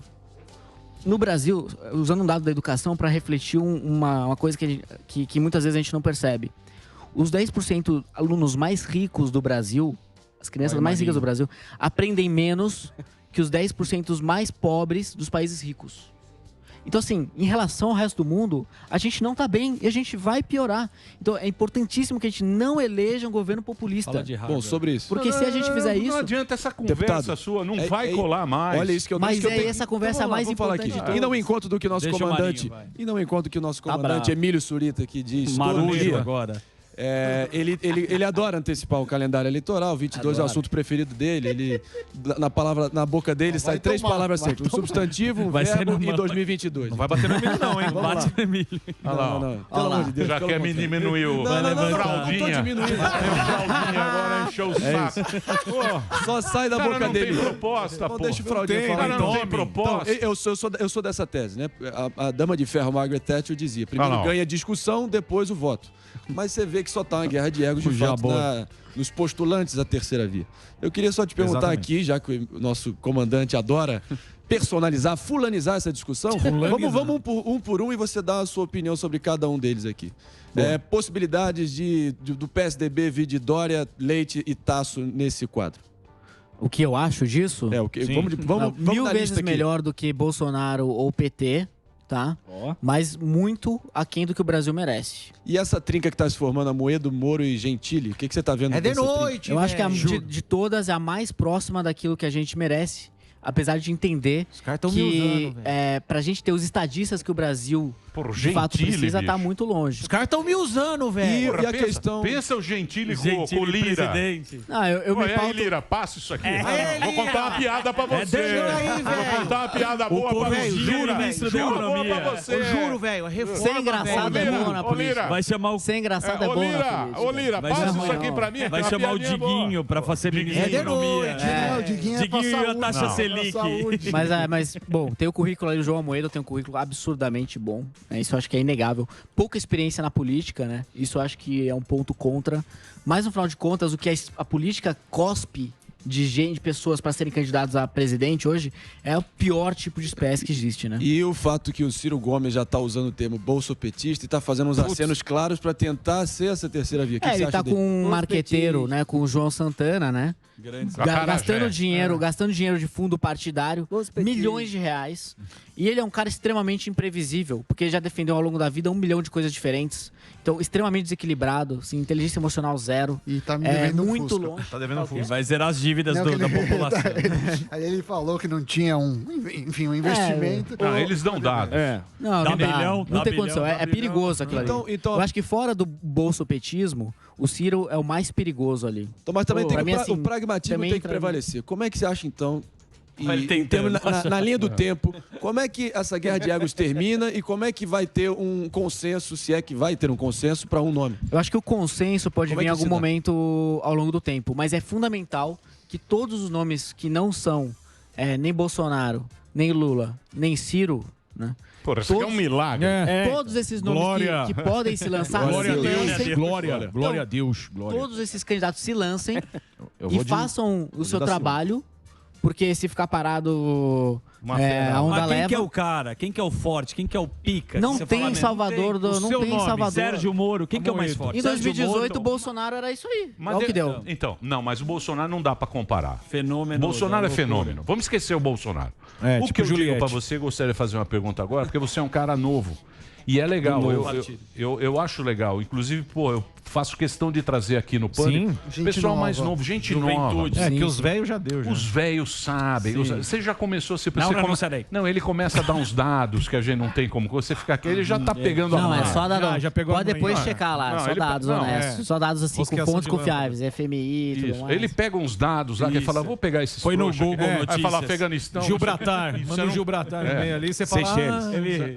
B: No Brasil, usando um dado da educação para refletir uma coisa que muitas vezes a gente não percebe. Os 10% alunos mais ricos do Brasil, as crianças mais ricas do Brasil, aprendem menos que os 10% mais pobres dos países ricos. Então, assim, em relação ao resto do mundo, a gente não tá bem e a gente vai piorar. Então, é importantíssimo que a gente não eleja um governo populista.
D: Bom, sobre isso.
B: Porque se a gente fizer isso...
A: Não adianta essa conversa sua, não vai colar mais.
D: Olha isso que eu
B: Mas essa conversa é a mais importante de todas.
D: E não encontro do que o nosso comandante... E não encontro que o nosso comandante Emílio Surita, que diz...
C: Marulho agora.
D: Ele adora antecipar o calendário eleitoral, 22 é o assunto preferido dele. Ele, na boca dele sai 3 palavras sempre: um substantivo, um verbo e 2022.
E: Não vai bater no Emílio, não, hein?
C: Bate no Emílio.
D: Não.
A: Pelo amor de Deus. Já quer me diminuir o fraldinha.
D: Não tô diminuindo.
A: Fraldinha agora encheu o saco.
D: Só sai da boca dele.
A: Não tem proposta, pô.
D: Deixa o fraldinha falar.
A: Não tem proposta.
D: Então, eu sou dessa tese, né? A dama de ferro, Margaret Thatcher, dizia: primeiro ganha a discussão, depois o voto. Mas você vê que só tá uma guerra de egos de fato nos postulantes da terceira via. Eu queria só te perguntar aqui, já que o nosso comandante adora personalizar, fulanizar essa discussão, vamos um por um e você dá a sua opinião sobre cada um deles aqui. Possibilidades do PSDB vir de Dória, Leite e Tasso nesse quadro.
B: O que eu acho disso?
D: Vamos
B: mil vezes melhor do que Bolsonaro ou PT, tá? Mas muito aquém do que o Brasil merece.
D: E essa trinca que está se formando, Amoedo, Moro e Gentili, o que você está vendo?
F: É de noite,
B: eu acho que de todas é a mais próxima daquilo que a gente merece. Apesar de entender que pra gente ter os estadistas que o Brasil de fato precisa, tá muito longe.
F: Os caras estão me usando, velho.
D: E a questão...
A: Pensa o Gentili com o Lira.
B: Não, eu me pauto...
A: Lira, passa isso aqui. Vou contar uma piada pra você. Vou contar uma piada boa pra você.
F: Juro,
A: velho.
F: Juro, velho.
B: Ser engraçado é bom na política.
C: Vai chamar o...
B: Ser engraçado é bom na política.
A: Ô, Lira, passa isso aqui pra mim.
C: Vai chamar o Diguinho pra fazer ministro da Economia.
F: O Diguinho
C: e a taxa Selic.
B: Mas, bom, tem o currículo aí, o João Amoedo tem um currículo absurdamente bom. Isso eu acho que é inegável. Pouca experiência na política, né? Isso eu acho que é um ponto contra. Mas, no final de contas, o que a política cospe de pessoas para serem candidatos a presidente hoje é o pior tipo de espécie que existe, né?
D: E o fato que o Ciro Gomes já está usando o termo bolsopetista e está fazendo uns acenos claros para tentar ser essa terceira via.
B: Ele está com um marqueteiro, né? Com o João Santana, né? Gastando dinheiro de fundo partidário, milhões de reais. E ele é um cara extremamente imprevisível, porque ele já defendeu ao longo da vida 1 milhão de coisas diferentes. Então, extremamente desequilibrado, assim, inteligência emocional zero.
G: E tá me devendo
B: muito longe.
C: Tá devendo Fusca. Vai zerar as dívidas da população.
G: Aí ele falou que não tinha um investimento.
A: Eles dão dados.
B: Não tem condição. É perigoso aquilo ali.
D: Então,
B: eu acho que fora do bolsopetismo, o Ciro é o mais perigoso ali.
D: Então, mas também o pragmatismo tem que prevalecer. Como é que você acha, então, na linha do tempo, como é que essa guerra de egos termina e como é que vai ter um consenso, se é que vai ter um consenso para um nome?
B: Eu acho que o consenso pode vir em algum momento ao longo do tempo, mas é fundamental que todos os nomes que não são nem Bolsonaro, nem Lula, nem Ciro, né?
A: Porra, isso aqui é um milagre.
B: Todos esses nomes que podem se lançar,
E: Glória a Deus.
B: Todos esses candidatos se lancem e façam o seu trabalho. Porque se ficar parado, a onda leva.
C: Quem que é o cara? Quem que é o forte? Quem que é o pica?
B: Não tem Salvador. Não tem Salvador.
C: Sérgio Moro, quem que é o mais forte?
B: Em 2018, o Bolsonaro era isso aí.
A: Mas
B: é o que deu.
A: Então, mas o Bolsonaro não dá pra comparar.
C: Fenômeno.
A: Bolsonaro é fenômeno. Vamos esquecer o Bolsonaro. O que eu digo pra você, gostaria de fazer uma pergunta agora, porque você é um cara novo. E é legal, eu acho legal. Inclusive, eu faço questão de trazer aqui no Pânico pessoal mais novo, gente nova.
E: Que os velhos já deu.
A: Os velhos sabem. Você já começou...
C: Não,
A: ele começa a dar uns dados que a gente não tem como... Você fica aqui, ele já tá pegando a mão.
B: Não, é só dados. Pode depois checar lá, só dados honestos. Só dados assim, com fontes confiáveis, FMI e tudo mais.
A: Ele pega uns dados lá, que ele fala, vou pegar esses
C: Põe no Google Notícias.
A: Aí fala Afeganistão.
E: Gibraltar. Manda o Gibraltar no meio ali, você fala...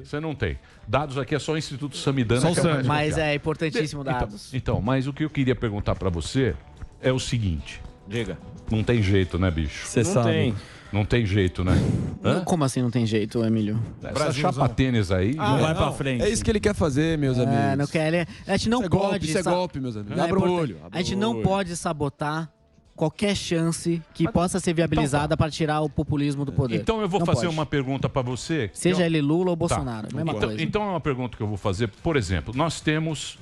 A: Você não tem. Dados aqui é só o Instituto Samidana.
B: Mas é importantíssimo dados.
A: Então, mas o que eu queria perguntar pra você é o seguinte.
C: Diga.
A: Não tem jeito, né, bicho?
C: Você sabe.
A: Não tem jeito, né?
B: Como assim não tem jeito, Emílio?
A: Essa chapa tênis aí...
C: Não vai pra frente.
D: É isso que ele quer fazer, meus amigos.
B: Não quer. A gente não pode...
D: Isso é golpe, meus amigos. Abra o olho.
B: A gente não pode sabotar qualquer chance que possa ser viabilizada para tirar o populismo do poder.
A: Então eu vou fazer uma pergunta para você.
B: Seja ele Lula ou Bolsonaro, mesma coisa.
A: Então é uma pergunta que eu vou fazer. Por exemplo, nós temos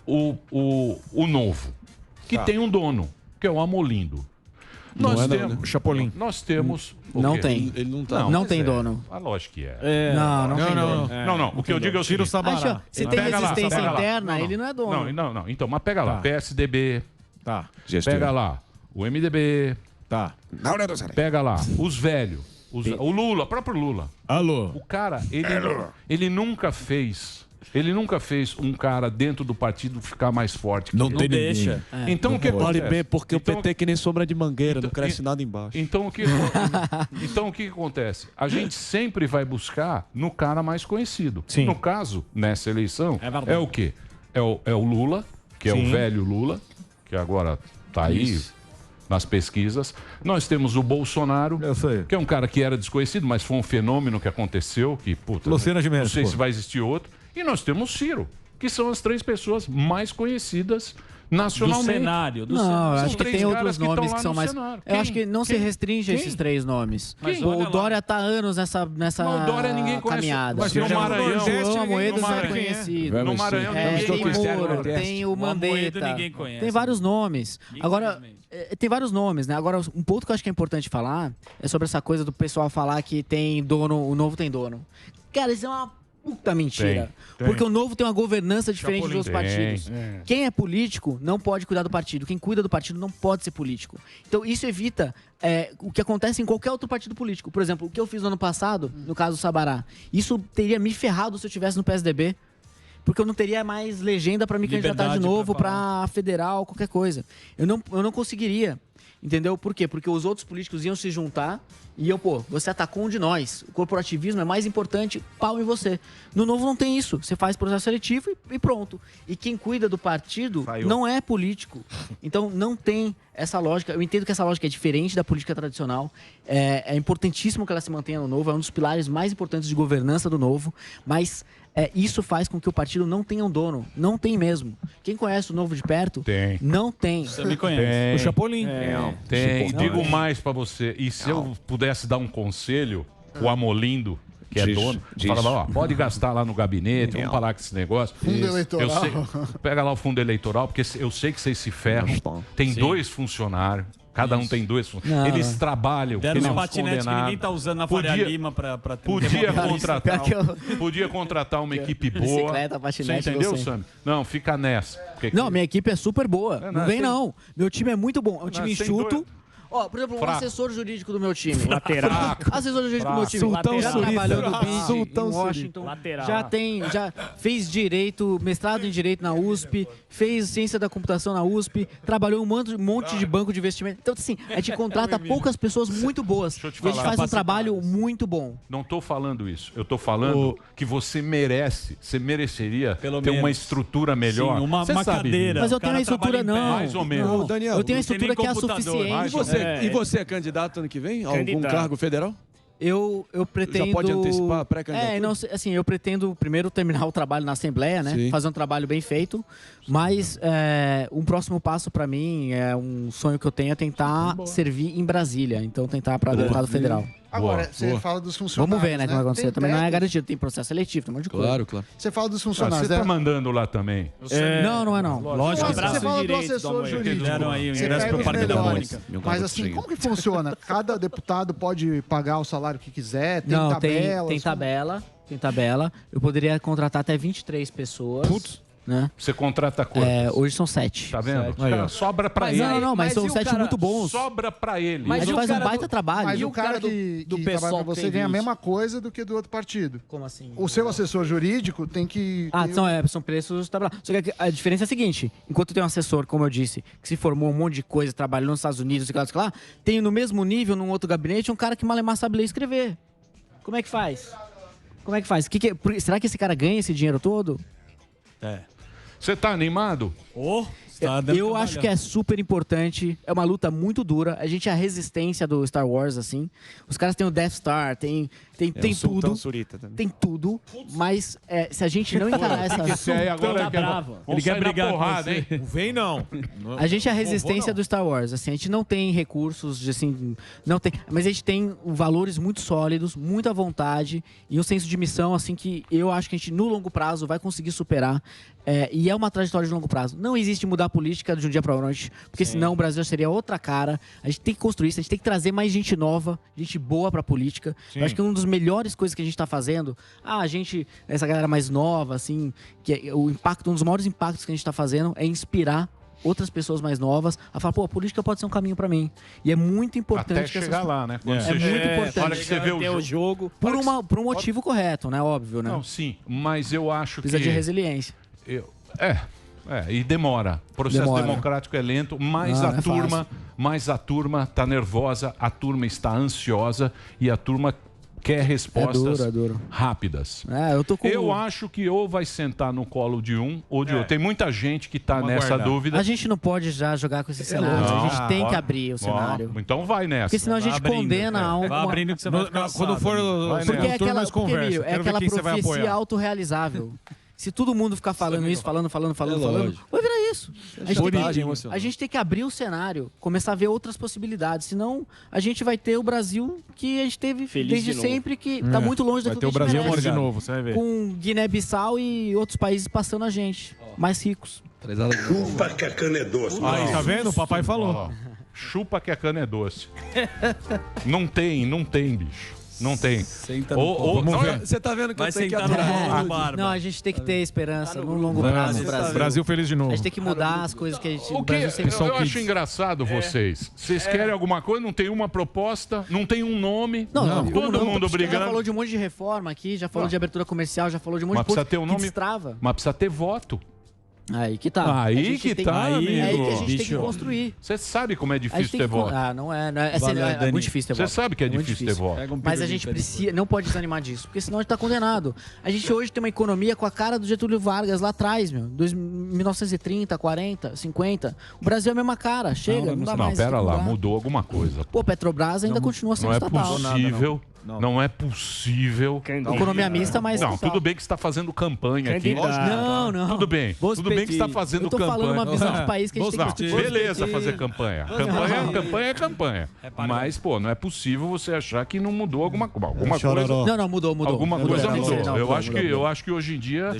A: o Novo, que tem um dono, que é o Amolindo. Nós temos
E: Chapolin.
A: Nós temos...
B: Não tem.
D: Ele não tá.
B: Não tem dono.
A: Lógico que é.
B: Não tem dono.
A: Não. O que eu digo é o seguinte.
B: Se tem resistência interna, ele não é dono.
A: Não. Então, mas pega lá. PSDB...
E: Tá.
A: Pega lá o MDB.
E: Tá.
A: Pega lá os velhos. O Lula, o próprio Lula.
E: Alô.
A: O cara, ele nunca fez Ele nunca fez um cara dentro do partido ficar mais forte.
E: Não tem deixa.
A: Então o que acontece?
E: Vale bem, porque o PT é que nem sombra de mangueira, não cresce nada embaixo.
A: Então o que acontece? A gente sempre vai buscar no cara mais conhecido.
E: Sim.
A: No caso, nessa eleição, é o quê? É o Lula, que é o velho Lula, que agora está aí nas pesquisas. Nós temos o Bolsonaro, que é um cara que era desconhecido, mas foi um fenômeno que aconteceu, que, puta,
E: Lucena Gimenez,
A: não sei se vai existir outro. E nós temos Ciro, que são as 3 pessoas mais conhecidas nacionalmente.
C: Do cenário.
B: Não, acho que tem outros nomes que são mais... Eu acho que não se restringe a esses 3 nomes. O Dória está há anos nessa
A: o Dória ninguém
B: caminhada.
A: Mas no Maranhão...
B: O Amoedo é conhecido.
A: No Maranhão
B: tem Moro, tem o Mandetta. Tem vários nomes. Agora... Tem vários nomes, né? Agora, um ponto que eu acho que é importante falar é sobre essa coisa do pessoal falar que tem dono, o Novo tem dono. Cara, isso é uma puta mentira. Tem. Porque o Novo tem uma governança diferente dos outros partidos. Quem é político não pode cuidar do partido. Quem cuida do partido não pode ser político. Então, isso evita o que acontece em qualquer outro partido político. Por exemplo, o que eu fiz no ano passado, no caso do Sabará, isso teria me ferrado se eu estivesse no PSDB. Porque eu não teria mais legenda para me candidatar de novo para federal, qualquer coisa. Eu não conseguiria. Entendeu? Por quê? Porque os outros políticos iam se juntar e você atacou um de nós. O corporativismo é mais importante, pau em você. No Novo não tem isso. Você faz processo seletivo e pronto. E quem cuida do partido não é político. Então não tem essa lógica. Eu entendo que essa lógica é diferente da política tradicional. É importantíssimo que ela se mantenha no Novo. É um dos pilares mais importantes de governança do Novo. Mas... isso faz com que o partido não tenha um dono. Não tem mesmo. Quem conhece o Novo de perto, não tem.
C: Você me conhece.
A: Tem.
E: O Chapolin.
A: Tem. E digo mais pra você. E se eu pudesse dar um conselho, o Amolindo, que é dono, falava, pode gastar lá no gabinete, vamos falar com esse negócio.
G: Fundo eleitoral.
A: Pega lá o fundo eleitoral, porque eu sei que vocês se ferram. Tem 2 funcionários. Cada um tem 2 funcionários. Eles trabalham.
C: Deram um patinete que ninguém tá usando na Faria Lima pra
A: podia contratar uma equipe boa.
B: Bicicleta, patinete.
A: Você entendeu, Sam? Não, fica nessa.
B: Não, minha equipe é super boa. Não vem, não. Meu time é muito bom. É um time enxuto. Por exemplo, um assessor jurídico do meu time.
F: Lateral.
B: Assessor jurídico do meu time. Já trabalhou no BID, em Washington.
F: Lateral.
B: Já fez direito, mestrado em direito na USP, fez ciência da computação na USP, trabalhou em um monte de banco de investimento. Então, assim, a gente contrata poucas pessoas muito boas. E a gente faz um trabalho muito bom.
A: Não estou falando isso. Eu estou falando que você mereceria ter uma estrutura melhor.
C: Sim, uma cadeira.
B: Mas eu tenho uma estrutura, não.
A: Mais ou menos.
B: Não, Daniel, eu tenho uma estrutura que é a suficiente.
D: E você é candidato ano que vem? A algum cargo federal?
B: Eu pretendo...
D: Já pode antecipar a pré-candidatura?
B: Eu pretendo primeiro terminar o trabalho na Assembleia, né? Fazer um trabalho bem feito. Mas um próximo passo para mim, um sonho que eu tenho é tentar servir em Brasília. Então tentar para deputado federal.
G: Agora, você fala dos funcionários.
B: Vamos ver, né, como vai acontecer. Também não é garantido, tem processo seletivo, tem um monte de coisa.
D: Claro.
G: Você fala dos funcionários.
A: Você tá mandando lá também?
B: Não é não.
C: Lógico que
G: você fala do assessor jurídico.
C: Deram aí o
G: Você
C: ingresso
G: pega
C: pro
G: os
C: Parque da
G: melhores.
C: Mônica.
G: Mas assim, como que funciona? Cada deputado pode pagar o salário que quiser? Tem
B: Não,
G: tabelas?
B: Tem tabela. Eu poderia contratar até 23 pessoas.
A: Putz.
B: Né?
A: Você contrata quantos?
B: Hoje são 7.
A: Tá vendo? Cara, sobra pra ele.
B: Mas são 7 muito bons.
A: Sobra pra ele.
B: Mas a gente faz um baita trabalho.
G: Mas o cara que trabalha pra você ganha a mesma coisa do que do outro partido.
B: Como assim?
G: O seu assessor jurídico tem que...
B: São preços tabelados. Só que a diferença é a seguinte. Enquanto eu tenho um assessor, como eu disse, que se formou um monte de coisa, trabalhou nos Estados Unidos e lá, tenho no mesmo nível, num outro gabinete, um cara que malemar sabe ler e escrever. Como é que faz? Será que esse cara ganha esse dinheiro todo?
A: Você tá animado?
B: Eu acho que é super importante. É uma luta muito dura. A gente é a resistência do Star Wars, assim. Os caras têm o Death Star, tem tudo. Tem tudo. Mas se a gente não encarar essa...
A: Agora bravo.
C: Ele quer brigar
A: porrada, hein?
E: Não vem, não.
B: A gente é a resistência do Star Wars. Assim, a gente não tem recursos, assim, não tem. Mas a gente tem valores muito sólidos, muita vontade e um senso de missão, assim, que eu acho que a gente, no longo prazo, vai conseguir superar. E é uma trajetória de longo prazo. Não existe mudar a política de um dia para a noite, porque senão o Brasil seria outra cara. A gente tem que construir isso, a gente tem que trazer mais gente nova, gente boa para a política. Eu acho que uma das melhores coisas que a gente está fazendo, essa galera mais nova, assim, um dos maiores impactos que a gente está fazendo é inspirar outras pessoas mais novas a falar, pô, a política pode ser um caminho para mim. E é muito importante...
A: Até chegar lá, né? Quando
B: É muito importante.
A: Olha que você vê o jogo.
B: Por um motivo correto, né? Óbvio, né?
A: Não, sim, mas eu acho
B: Precisa
A: que...
B: de resiliência.
A: E demora. O processo democrático é lento, mas a turma está nervosa, a turma está ansiosa e a turma quer respostas rápidas. Eu acho que ou vai sentar no colo de um ou de outro. Tem muita gente que está nessa dúvida.
B: A gente não pode já jogar com esse cenário. A gente tem que abrir o cenário.
A: Então vai nessa.
B: Porque senão a gente condena a
C: Vai abrindo que você vai ficar
E: quando for
B: porque é aquela profecia autorrealizável. Se todo mundo ficar falando isso, falando, vai virar isso. A gente tem que abrir o cenário, começar a ver outras possibilidades. Senão, a gente vai ter o Brasil que a gente teve desde sempre, que está muito longe daquilo que a gente merece.
E: Vai ter o Brasil de novo, você vai ver.
B: Com Guiné-Bissau e outros países passando a gente, mais ricos.
I: Chupa que a cana é doce.
E: Aí, tá vendo? O papai falou.
A: Chupa que a cana é doce. Não tem, bicho. Não tem.
D: Você tá vendo que eu tenho que aturar.
B: Não, a gente tem que ter esperança no longo prazo.
E: Brasil feliz de novo.
B: A gente tem que mudar as coisas que a gente...
A: Eu acho engraçado vocês. Vocês querem alguma coisa, não tem uma proposta, não tem um nome. Todo mundo brigando.
B: Já falou de um monte de reforma aqui, já falou de abertura comercial, já falou de um monte de coisa
A: ter um nome,
B: que destrava.
A: Mas precisa ter voto.
B: Aí que tá.
A: Aí que tá, amigo.
B: É aí que a gente tem que construir.
A: Você sabe como é difícil ter voto.
B: Não é muito difícil ter voto.
A: Você sabe que é difícil ter voto.
B: Mas a gente não pode desanimar disso, porque senão a gente tá condenado. A gente hoje tem uma economia com a cara do Getúlio Vargas lá atrás, 1930, 40, 50. O Brasil é a mesma cara, chega, não dá mais.
A: Não, pera lá, mudou alguma coisa.
B: Pô, Petrobras ainda continua sendo estatal.
A: Não é possível.
B: Economia mista, mas...
A: Não, tudo bem que você está fazendo campanha aqui.
B: Não.
A: Tudo bem que você está fazendo campanha. Eu tô falando
B: uma visão de país que a gente tem que...
A: Beleza, fazer campanha. Campanha é campanha. Mas, pô, não é possível você achar que não mudou alguma coisa.
B: Não, mudou.
A: Alguma coisa mudou. Eu acho que hoje em dia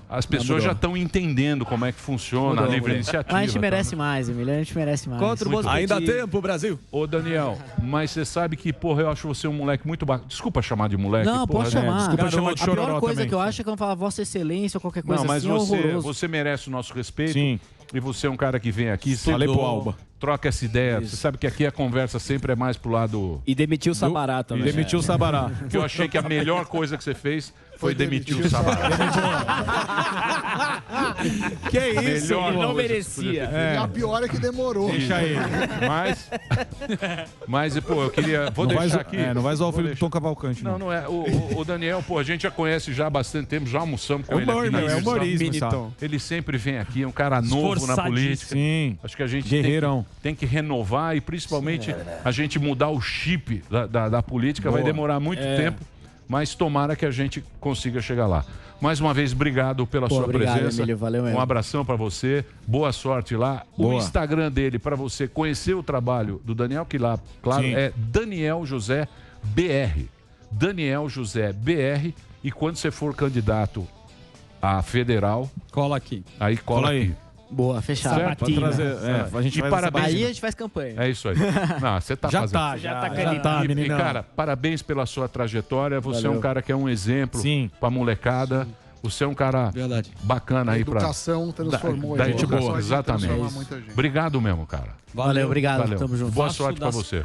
A: as pessoas já estão entendendo como é que funciona a livre iniciativa.
B: Mas a gente merece mais, Emílio. A gente merece mais.
D: Ainda há tempo, Brasil.
A: Ô, Daniel, mas você sabe que, porra, eu acho você um moleque muito bacana. Desculpa chamar de moleque.
B: Não, pode chamar.
E: Desculpa chamar de chororó.
B: A pior coisa
E: também.
B: que eu acho é quando fala Vossa Excelência ou qualquer coisa
A: não, mas
B: assim, é horroroso.
A: Você merece o nosso respeito.
E: Sim.
A: E você é um cara que vem aqui,
E: Falei pro Alba.
A: Troca essa ideia. Você sabe que aqui a conversa sempre é mais pro lado...
H: E demitiu o Sabará também.
E: Demitiu o Sabará.
A: Porque eu achei que a melhor coisa que você fez foi demitir o Sabará.
E: Que isso?
H: Não merecia.
G: E a pior é que demorou.
E: Deixa ele.
A: Mas, pô, eu queria... Vou deixar aqui.
E: Não vai zoar o filho do Tom Cavalcante.
A: Não é. O Daniel, pô, a gente já conhece já há bastante tempo, já almoçamos com ele aqui na
E: É humorismo.
A: Ele sempre vem aqui, é um cara novo na política.
E: Sim.
A: Acho que a gente tem que renovar e principalmente a gente mudar o chip da política. Vai demorar muito tempo, mas tomara que a gente consiga chegar lá. Mais uma vez, obrigado pela sua presença.
B: Emílio, valeu mesmo.
A: Um abração para você. Boa sorte lá. O Instagram dele, para você conhecer o trabalho do Daniel, que lá, claro, é Daniel José BR. Daniel José BR. E quando você for candidato a federal...
C: Cola aqui.
A: Aí cola aqui.
B: Boa, fechado.
E: A gente
B: Aí a gente faz campanha.
A: É isso aí. Não, você tá fazendo.
B: Já tá,
A: E, cara, parabéns pela sua trajetória. Você é um cara que é um exemplo pra molecada. Você é um cara bacana aí pra...
G: Educação transformou.
A: Da educação, exatamente. Obrigado mesmo, cara.
B: Valeu, obrigado. Tamo junto.
A: Boa sorte pra você.